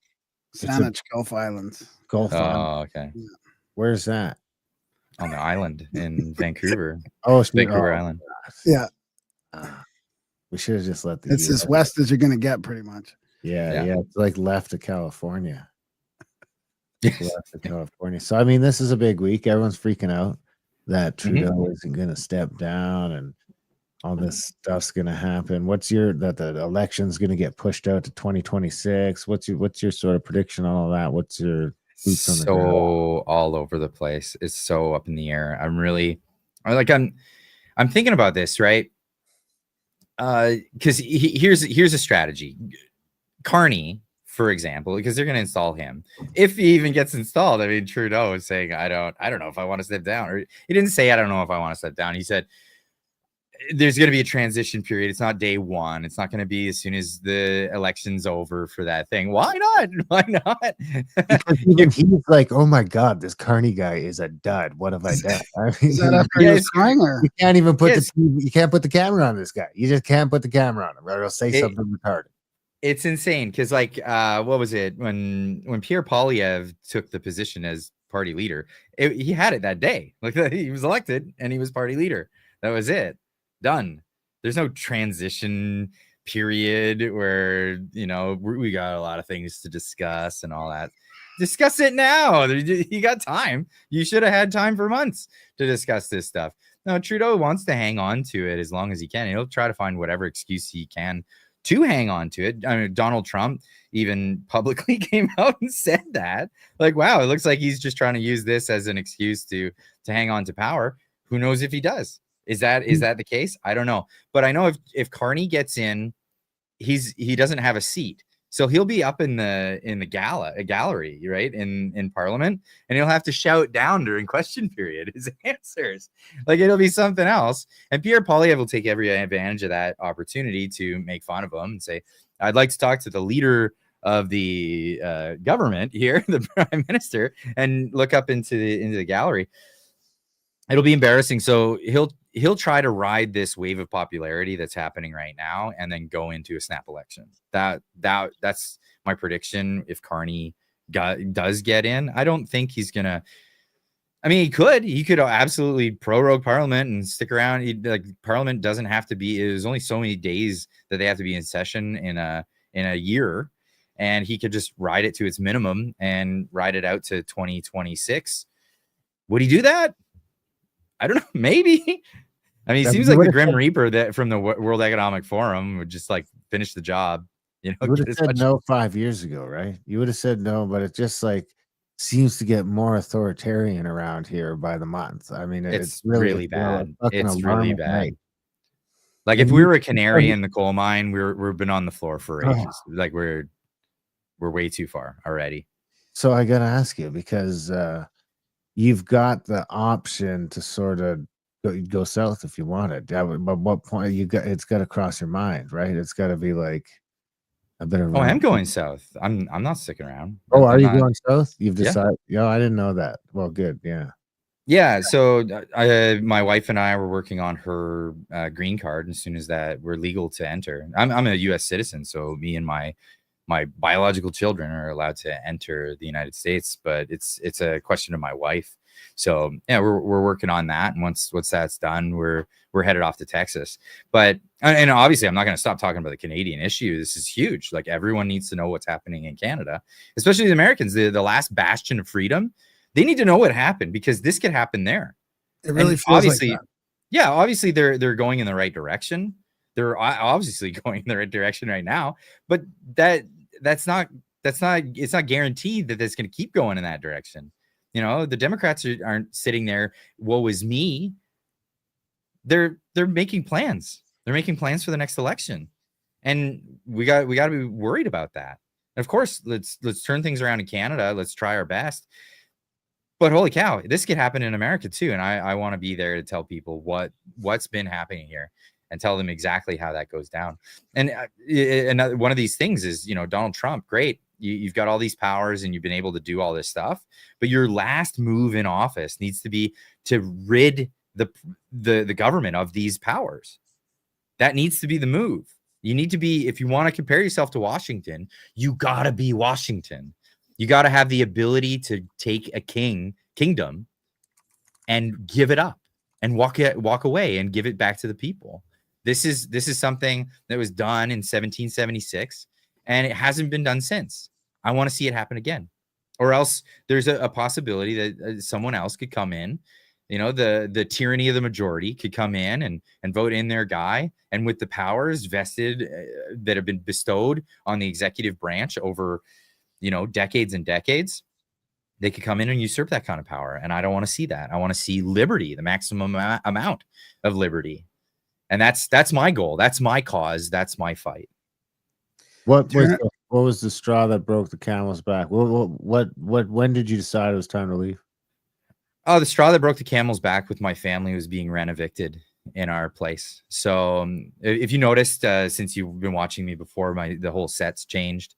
Saanich, Gulf Islands. Gulf Island. Oh, okay. Yeah. Where's that? On the island in Vancouver. Oh, Vancouver Island. Yeah. We should have just let the. It's as west as you're going to get, pretty much. Yeah. It's like left of California. Left of California. So, I mean, this is a big week. Everyone's freaking out that Trudeau isn't going to step down and all this stuff's going to happen. That the election's going to get pushed out to 2026? What's your sort of prediction on all that? What's your boots on the ground? So all over the place. It's so up in the air. I'm thinking about this, right? Because here's a strategy. Carney, for example, because they're going to install him. If he even gets installed, I mean, Trudeau is saying, I don't know if I want to step down. Or he didn't say, I don't know if I want to step down. He said, there's going to be a transition period. It's not day one. It's not going to be as soon as the election's over for that thing. Why not? Why not? He's like, oh my God, this Carney guy is a dud. What have I done? I mean, Is that after he was crying, or? You can't even you can't put the camera on this guy. You just can't put the camera on him, or he'll say something retarded. It's insane because, like, what was it when Pierre Poilievre took the position as party leader? He had it that day. Like, he was elected and he was party leader. That was it. Done. There's no transition period where, we got a lot of things to discuss and all that. Discuss it now. You got time. You should have had time for months to discuss this stuff. No, Trudeau wants to hang on to it as long as he can. He'll try to find whatever excuse he can to hang on to it. I mean, Donald Trump even publicly came out and said that. Like, wow, it looks like he's just trying to use this as an excuse to hang on to power. Who knows if he does? Is that the case? I don't know. But I know if Carney gets in, he doesn't have a seat. So he'll be up in the gallery, right? In Parliament, and he'll have to shout down during question period his answers. Like, it'll be something else. And Pierre Poilievre will take every advantage of that opportunity to make fun of him and say, I'd like to talk to the leader of the government here, the prime minister, and look up into the gallery. It'll be embarrassing. So he'll try to ride this wave of popularity that's happening right now and then go into a snap election. That's my prediction. If Carney does get in, I don't think he's gonna. I mean, he could absolutely prorogue Parliament and stick around. Parliament doesn't have to be. There's only so many days that they have to be in session in a year, and he could just ride it to its minimum and ride it out to 2026. Would he do that? I don't know. Maybe. I mean, it seems like the Grim Reaper that from the World Economic Forum would just like finish the job. You would have said no 5 years ago, right? You would have said no, but it just like seems to get more authoritarian around here by the month. I mean, it's really bad. It's really bad. Night. Like, if we were a canary in the coal mine, we've been on the floor for ages. Like, we're way too far already. So I got to ask you, because you've got the option to sort of go south if you want it. But what point it's got to cross your mind, right? It's got to be like a bit of. Oh, I'm going south. I'm not sticking around. Oh, are you going south? You've decided? Yeah, I didn't know that. Well, good. Yeah. So my wife and I were working on her green card. As soon as that we're legal to enter, I'm a U.S. citizen, so me and my biological children are allowed to enter the United States. But it's a question of my wife. So yeah, we're working on that, and once that's done, we're headed off to Texas. But and obviously, I'm not going to stop talking about the Canadian issue. This is huge. Like, everyone needs to know what's happening in Canada, especially the Americans, the last bastion of freedom. They need to know what happened, because this could happen there. It really And feels obviously, like that. yeah, obviously they're going in the right direction. They're obviously going in the right direction right now, but that's not it's not guaranteed that it's going to keep going in that direction. You know, the Democrats aren't sitting there, woe is me. They're making plans. They're making plans for the next election, and we got to be worried about that. And of course, let's turn things around in Canada. Let's try our best. But holy cow, this could happen in America too. And I want to be there to tell people what's been happening here, and tell them exactly how that goes down. And one of these things is, you know, Donald Trump, great. You've got all these powers and you've been able to do all this stuff, but your last move in office needs to be to rid the government of these powers. That needs to be the move. You need to be, if you want to compare yourself to Washington, you got to be Washington. You got to have the ability to take a kingdom and give it up and walk away and give it back to the people. This is something that was done in 1776, and it hasn't been done since. I want to see it happen again, or else there's a possibility that someone else could come in. You know, the tyranny of the majority could come in and vote in their guy, and with the powers vested that have been bestowed on the executive branch over, you know, decades and decades, they could come in and usurp that kind of power. And I don't want to see that. I want to see liberty, the maximum amount of liberty. And that's my goal. That's my cause. That's my fight. What was the straw that broke the camel's back? When did you decide it was time to leave? Oh, the straw that broke the camel's back with my family was being rent evicted in our place. So if you noticed, since you've been watching me before, the whole set's changed.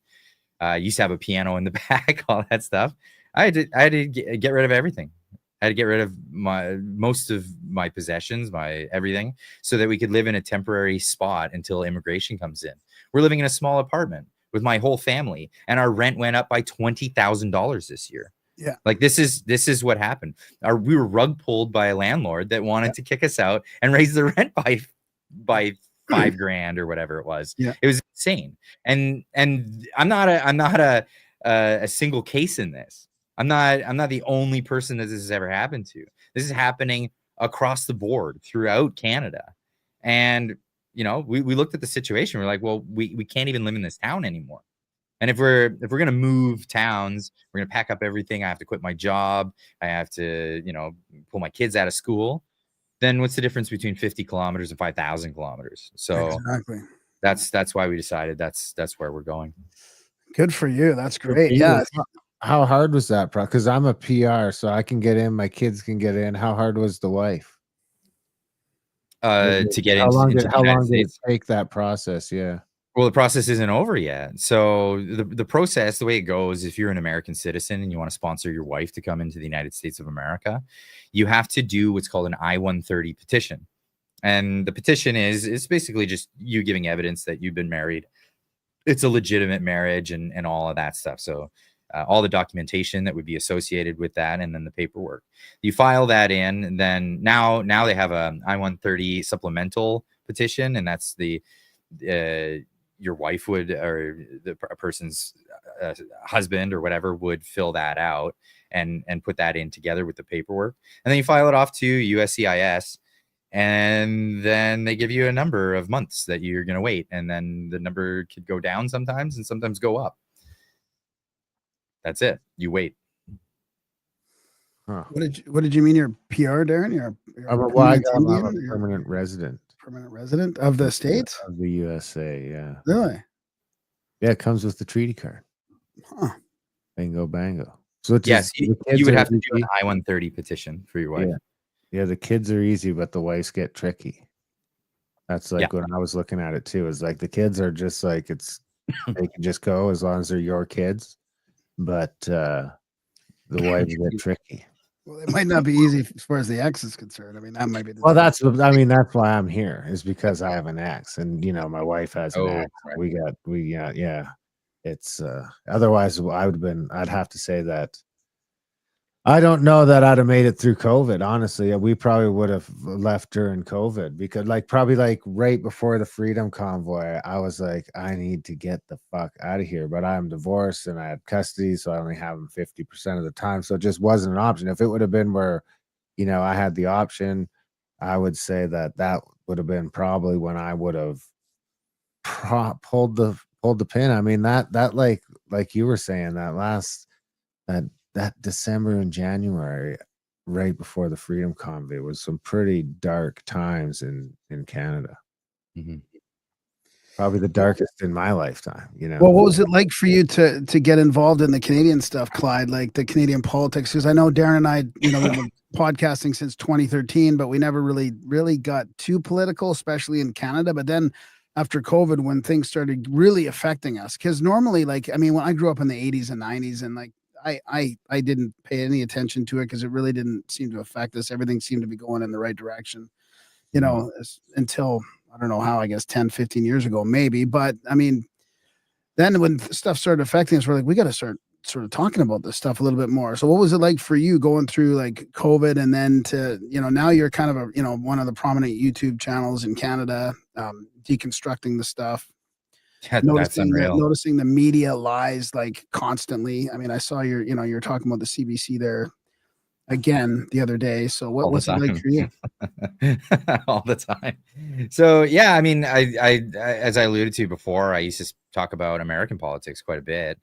Used to have a piano in the back, all that stuff. I had to get rid of everything. I had to get rid of most of my possessions, my everything, so that we could live in a temporary spot until immigration comes in. We're living in a small apartment with my whole family, and our rent went up by $20,000 this year. Yeah, like this is what happened. We were rug pulled by a landlord that wanted to kick us out and raise the rent by $5,000 or whatever it was. Yeah, it was insane. And I'm not a single case in this. I'm not the only person that this has ever happened to. This is happening across the board throughout Canada. And, you know, we looked at the situation. We're like, well, we can't even live in this town anymore. And if we're going to move towns, we're going to pack up everything. I have to quit my job. I have to, you know, pull my kids out of school. Then what's the difference between 50 kilometers and 5,000 kilometers? So exactly. That's why we decided that's where we're going. Good for you. That's great. Yeah. How hard was that? Because I'm a PR, so I can get in. My kids can get in. How hard was the wife? To get how long into did it take that process? Yeah. Well, the process isn't over yet. So the process, the way it goes, if you're an American citizen and you want to sponsor your wife to come into the United States of America, you have to do what's called an I-130 petition. And the petition is basically just you giving evidence that you've been married. It's a legitimate marriage and all of that stuff. So all the documentation that would be associated with that, and then the paperwork. You file that in, and then now they have a I-130 supplemental petition, and that's the your wife would, or a person's husband or whatever would fill that out and put that in together with the paperwork. And then you file it off to USCIS, and then they give you a number of months that you're going to wait. And then the number could go down sometimes and sometimes go up. That's it. You wait. Huh. What did you mean? You're PR, Darren? You're I'm a permanent resident. Permanent resident of the States? Of the USA, yeah. Really? Yeah, it comes with the treaty card. Huh. Bingo bango. So yes, you would have to do an I-130 petition for your wife. Yeah, the kids are easy, but the wives get tricky. That's like when I was looking at it too. It's like the kids are just like they can just go as long as they're your kids, but the wives get tricky. Well, it might not be easy as far as the ex is concerned. I mean, that might be. That's why I'm here, is because I have an ex, and you know my wife has an ex. Right. Yeah. It's otherwise I'd have to say that I don't know that I'd have made it through COVID. Honestly, we probably would have left during COVID because, like, probably like right before the Freedom Convoy, I was like, I need to get the fuck out of here. But I'm divorced and I had custody, so I only have them 50% of the time. So it just wasn't an option. If it would have been where, you know, I had the option, I would say that that would have been probably when I would have pulled the pin. I mean, that like you were saying, that December and January, right before the Freedom Convoy, was some pretty dark times in Canada. Mhm. Probably the darkest in my lifetime, you know. Well, what was it like for you to get involved in the Canadian stuff, Clyde, like the Canadian politics? Because I know Darren and I, you know, we've been podcasting since 2013, but we never really got too political, especially in Canada. But then after COVID, when things started really affecting us, because normally, like, I mean, when I grew up in the 80s and 90s, and like I didn't pay any attention to it because it really didn't seem to affect us. Everything seemed to be going in the right direction, you know, until I don't know how, I guess 10, 15 years ago, maybe. But I mean, then when stuff started affecting us, we're like, we got to start sort of talking about this stuff a little bit more. So what was it like for you going through like COVID and then to, you know, now you're kind of a, you know, one of the prominent YouTube channels in Canada, deconstructing the stuff. That's unreal. Noticing the media lies like constantly. I mean, I saw your, you know, you're talking about the CBC there again the other day. So what's it like for you? All the time. So yeah, I mean, I as I alluded to before, I used to talk about American politics quite a bit.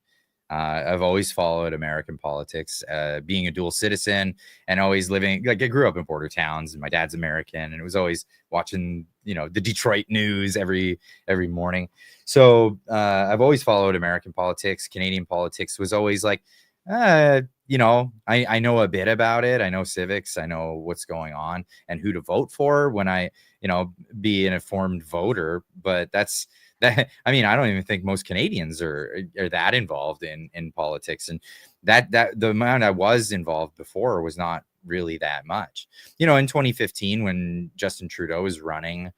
I've always followed American politics, being a dual citizen and always living, like, I grew up in border towns and my dad's American, and it was always watching, you know, the Detroit news every morning. So I've always followed American politics. Canadian politics was always like, you know, I know a bit about it. I know civics. I know what's going on and who to vote for when I, you know, be an informed voter. But that's that. I mean, I don't even think most Canadians are that involved in politics, and that the amount I was involved before was not really that much. You know, in 2015 when Justin Trudeau was running,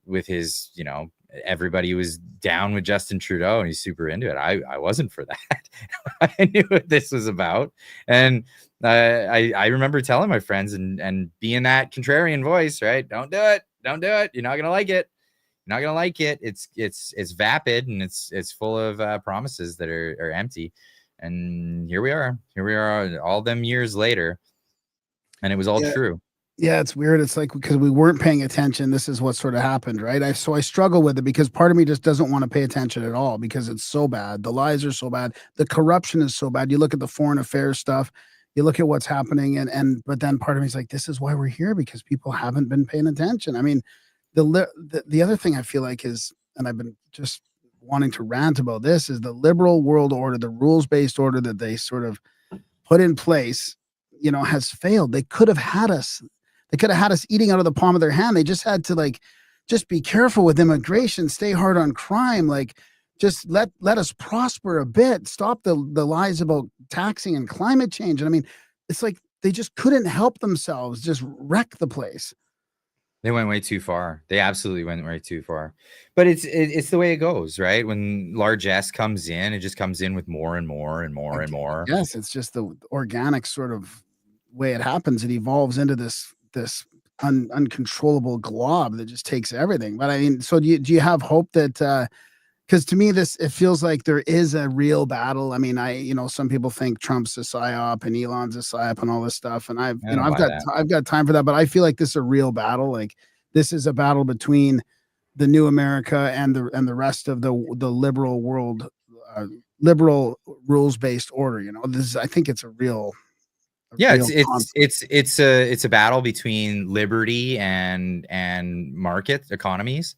with his, you know, everybody was down with Justin Trudeau and he's super into it. I wasn't for that. I knew what this was about. And I remember telling my friends and being that contrarian voice, right? Don't do it. Don't do it. You're not going to like it. You're not going to like it. It's vapid and it's full of promises that are empty. And here we are all them years later. And it was all true. Yeah, it's weird. It's like because we weren't paying attention, this is what sort of happened, right? So I struggle with it because part of me just doesn't want to pay attention at all because it's so bad. The lies are so bad. The corruption is so bad. You look at the foreign affairs stuff, you look at what's happening, but then part of me is like, this is why we're here because people haven't been paying attention. I mean, the other thing I feel like is, and I've been just wanting to rant about this, is the liberal world order, the rules-based order that they sort of put in place, you know, has failed. They could have had us. They could have had us eating out of the palm of their hand. They just had to like, just be careful with immigration, stay hard on crime, like just let us prosper a bit, stop the lies about taxing and climate change. And I mean, it's like they just couldn't help themselves, just wreck the place. They went way too far. They absolutely went way too far. But it's the way it goes, right? When large S comes in, it just comes in with more and more and more and more. Yes, it's just the organic sort of way it happens. It evolves into this uncontrollable glob that just takes everything. But I mean, so do you have hope that because to me it feels like there is a real battle. I mean, you know, some people think Trump's a psyop and Elon's a psyop and all this stuff, and I've got time for that, but I feel like this is a real battle. Like this is a battle between the new America and the rest of the liberal world, liberal rules-based order. You know, I think it's a real it's a battle between liberty and market economies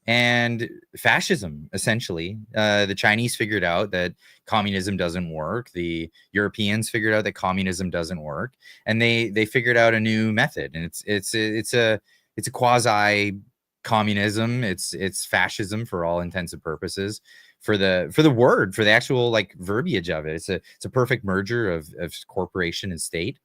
and fascism. Essentially, the Chinese figured out that communism doesn't work. The Europeans figured out that communism doesn't work, and they figured out a new method. And it's a quasi communism. It's fascism for all intents and purposes. For the actual like verbiage of it, it's a perfect merger of corporation and state,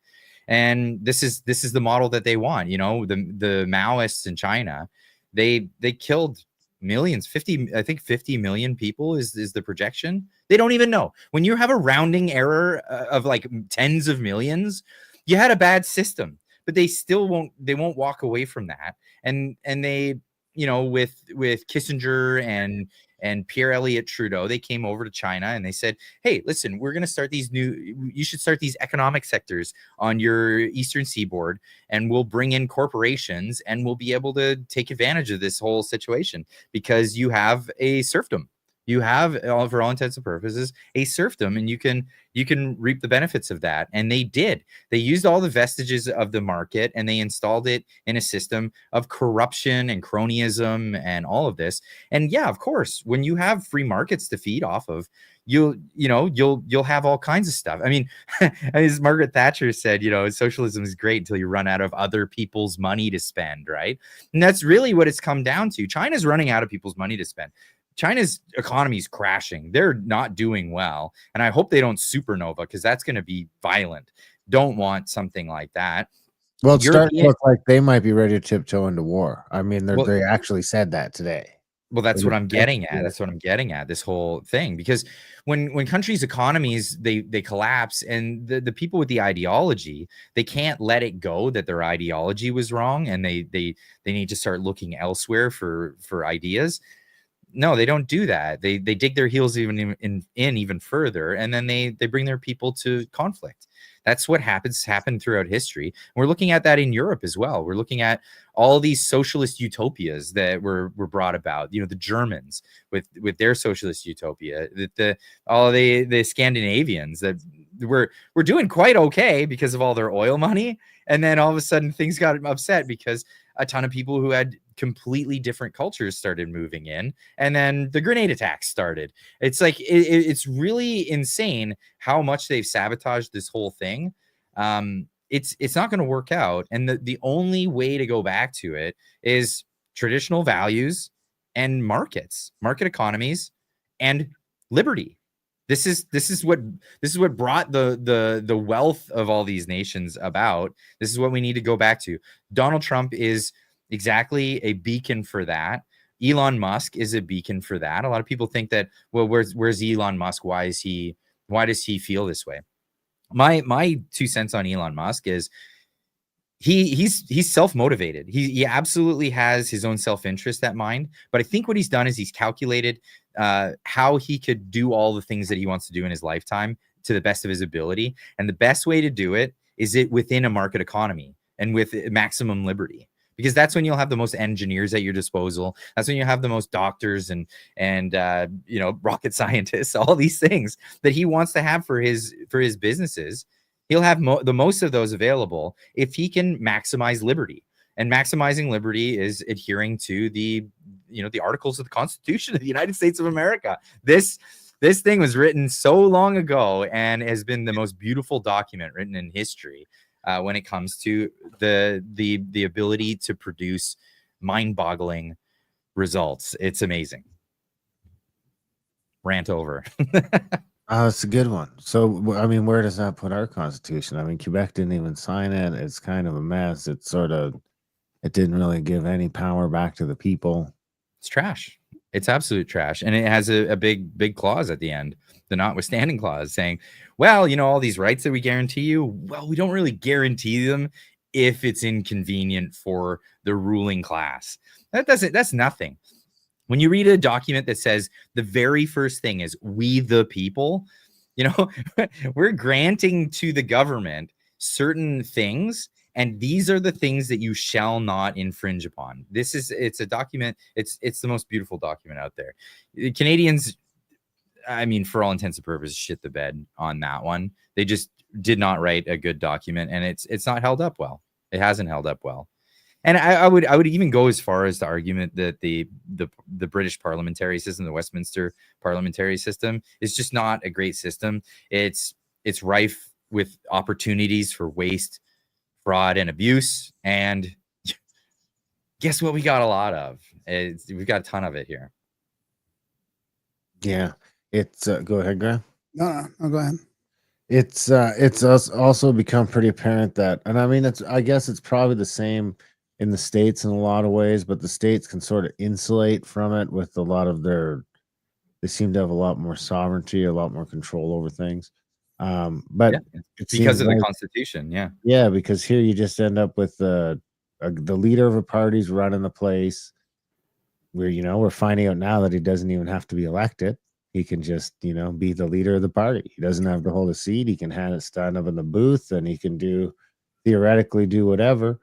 and this is the model that they want. You know, the Maoists in China, they killed millions, 50, I think 50 million people is the projection. They don't even know. When you have a rounding error of like tens of millions, you had a bad system, but they still won't walk away from that. And they, you know, with Kissinger and Pierre Elliott Trudeau, they came over to China and they said, hey, listen, we're going to start you should start these economic sectors on your eastern seaboard, and we'll bring in corporations and we'll be able to take advantage of this whole situation because you have a serfdom. You have, for all intents and purposes, a serfdom, and you can reap the benefits of that. And they did. They used all the vestiges of the market and they installed it in a system of corruption and cronyism and all of this. And yeah, of course, when you have free markets to feed off of, you'll have all kinds of stuff. I mean, as Margaret Thatcher said, you know, socialism is great until you run out of other people's money to spend, right? And that's really what it's come down to. China's running out of people's money to spend. China's economy is crashing. They're not doing well. And I hope they don't supernova because that's going to be violent. Don't want something like that. Well, it's starting to look like they might be ready to tiptoe into war. I mean, they actually said that today. Well, that's what I'm getting at. That's what I'm getting at, this whole thing. Because when countries' economies, they collapse, and the people with the ideology, they can't let it go that their ideology was wrong, and they need to start looking elsewhere for ideas. No, they don't do that. They dig their heels even further, and then they bring their people to conflict. That's what happened throughout history. We're looking at that in Europe as well. We're looking at all these socialist utopias that were brought about. You know, the Germans with their socialist utopia, all the Scandinavians that were doing quite okay because of all their oil money, and then all of a sudden things got upset because a ton of people who had completely different cultures started moving in, and then the grenade attacks started. It's like it's really insane how much they've sabotaged this whole thing. It's not going to work out, and the only way to go back to it is traditional values and market economies and liberty. This is what brought the wealth of all these nations about. This is what we need to go back to. Donald Trump is exactly a beacon for that. Elon Musk is a beacon for that. A lot of people think that, well, where's Elon Musk? Why does he feel this way? My 2 cents on Elon Musk is he's self-motivated. He absolutely has his own self-interest at mind. But I think what he's done is he's calculated how he could do all the things that he wants to do in his lifetime to the best of his ability. And the best way to do it is within a market economy and with maximum liberty. Because that's when you'll have the most engineers at your disposal. That's when you have the most doctors and rocket scientists, all these things that he wants to have for his businesses. He'll have the most of those available if he can maximize liberty. And maximizing liberty is adhering to the articles of the Constitution of the United States of America. This thing was written so long ago and has been the most beautiful document written in history. When it comes to the ability to produce mind-boggling results. It's amazing. Rant over. It's a good one. So, I mean, where does that put our Constitution? I mean, Quebec didn't even sign it. It's kind of a mess. It didn't really give any power back to the people. It's trash. It's absolute trash. And it has a big clause at the end, the notwithstanding clause, saying, well, all these rights that we guarantee you, well, we don't really guarantee them if it's inconvenient for the ruling class. That's nothing. When you read a document that says the very first thing is we the people, we're granting to the government certain things, and these are the things that you shall not infringe upon. It's a document. It's the most beautiful document out there. The Canadians, I mean, for all intents and purposes, shit the bed on that one. They just did not write a good document, and it's not held up well. It hasn't held up well. And I would even go as far as to argument that the British parliamentary system, the Westminster parliamentary system, is just not a great system. It's rife with opportunities for waste, fraud, and abuse. And guess what? We got a lot of. We've got a ton of it here. Yeah, it's go ahead, Graham. No, go ahead. It's also become pretty apparent that, and I mean, I guess it's probably the same in the States in a lot of ways, but the States can sort of insulate from it with a lot of they seem to have a lot more sovereignty, a lot more control over things. But Yeah, it because seems of the like, Constitution. Yeah. yeah, because here you just end up with the leader of a party's running the place. We're finding out now that he doesn't even have to be elected. He can just, be the leader of the party. He doesn't have to hold a seat. He can stand up in the booth, and he can theoretically do whatever.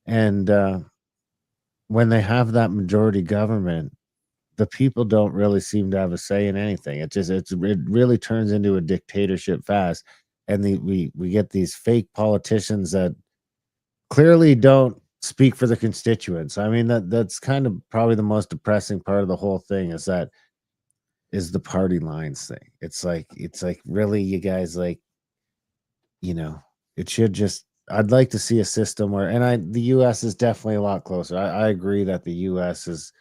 And when they have that majority government, the people don't really seem to have a say in anything. It really turns into a dictatorship fast. And we get these fake politicians that clearly don't speak for the constituents. I mean, that's kind of probably the most depressing part of the whole thing is the party lines thing. It's like really, you guys, like, it should just, I'd like to see a system where, the US is definitely a lot closer. I agree that the US is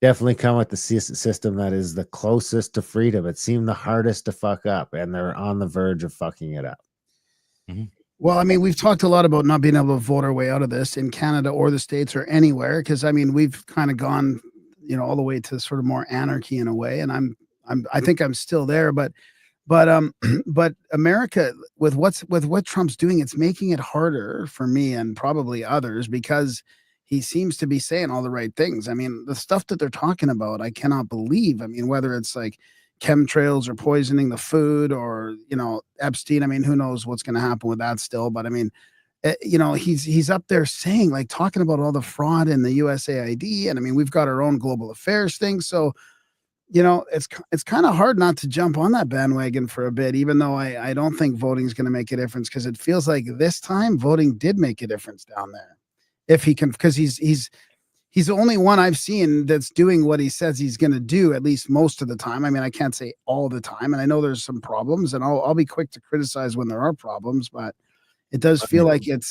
definitely come with the system that is the closest to freedom. It seemed the hardest to fuck up, and they're on the verge of fucking it up. Mm-hmm. Well, I mean, we've talked a lot about not being able to vote our way out of this in Canada or the States or anywhere, because I mean, we've kind of gone, all the way to sort of more anarchy in a way, and I think I'm still there, but but America, with what Trump's doing, it's making it harder for me and probably others, because he seems to be saying all the right things. I mean, the stuff that they're talking about, I cannot believe. I mean, whether it's like chemtrails or poisoning the food, or Epstein. I mean, who knows what's going to happen with that still? But I mean, he's up there saying, like, talking about all the fraud in the USAID, and I mean, we've got our own global affairs thing, so it's kind of hard not to jump on that bandwagon for a bit, even though I don't think voting is going to make a difference, because it feels like this time voting did make a difference down there. If he can, because he's the only one I've seen that's doing what he says he's going to do, at least most of the time. I mean, I can't say all the time, and I know there's some problems, and I'll be quick to criticize when there are problems, but it does feel like it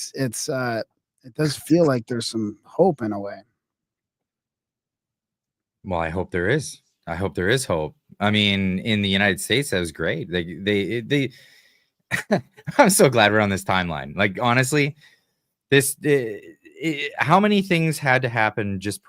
does feel like there's some hope in a way. Well, I hope there is. I hope there is hope. I mean, in the United States, that was great. They I'm so glad we're on this timeline. Like, honestly, how many things had to happen just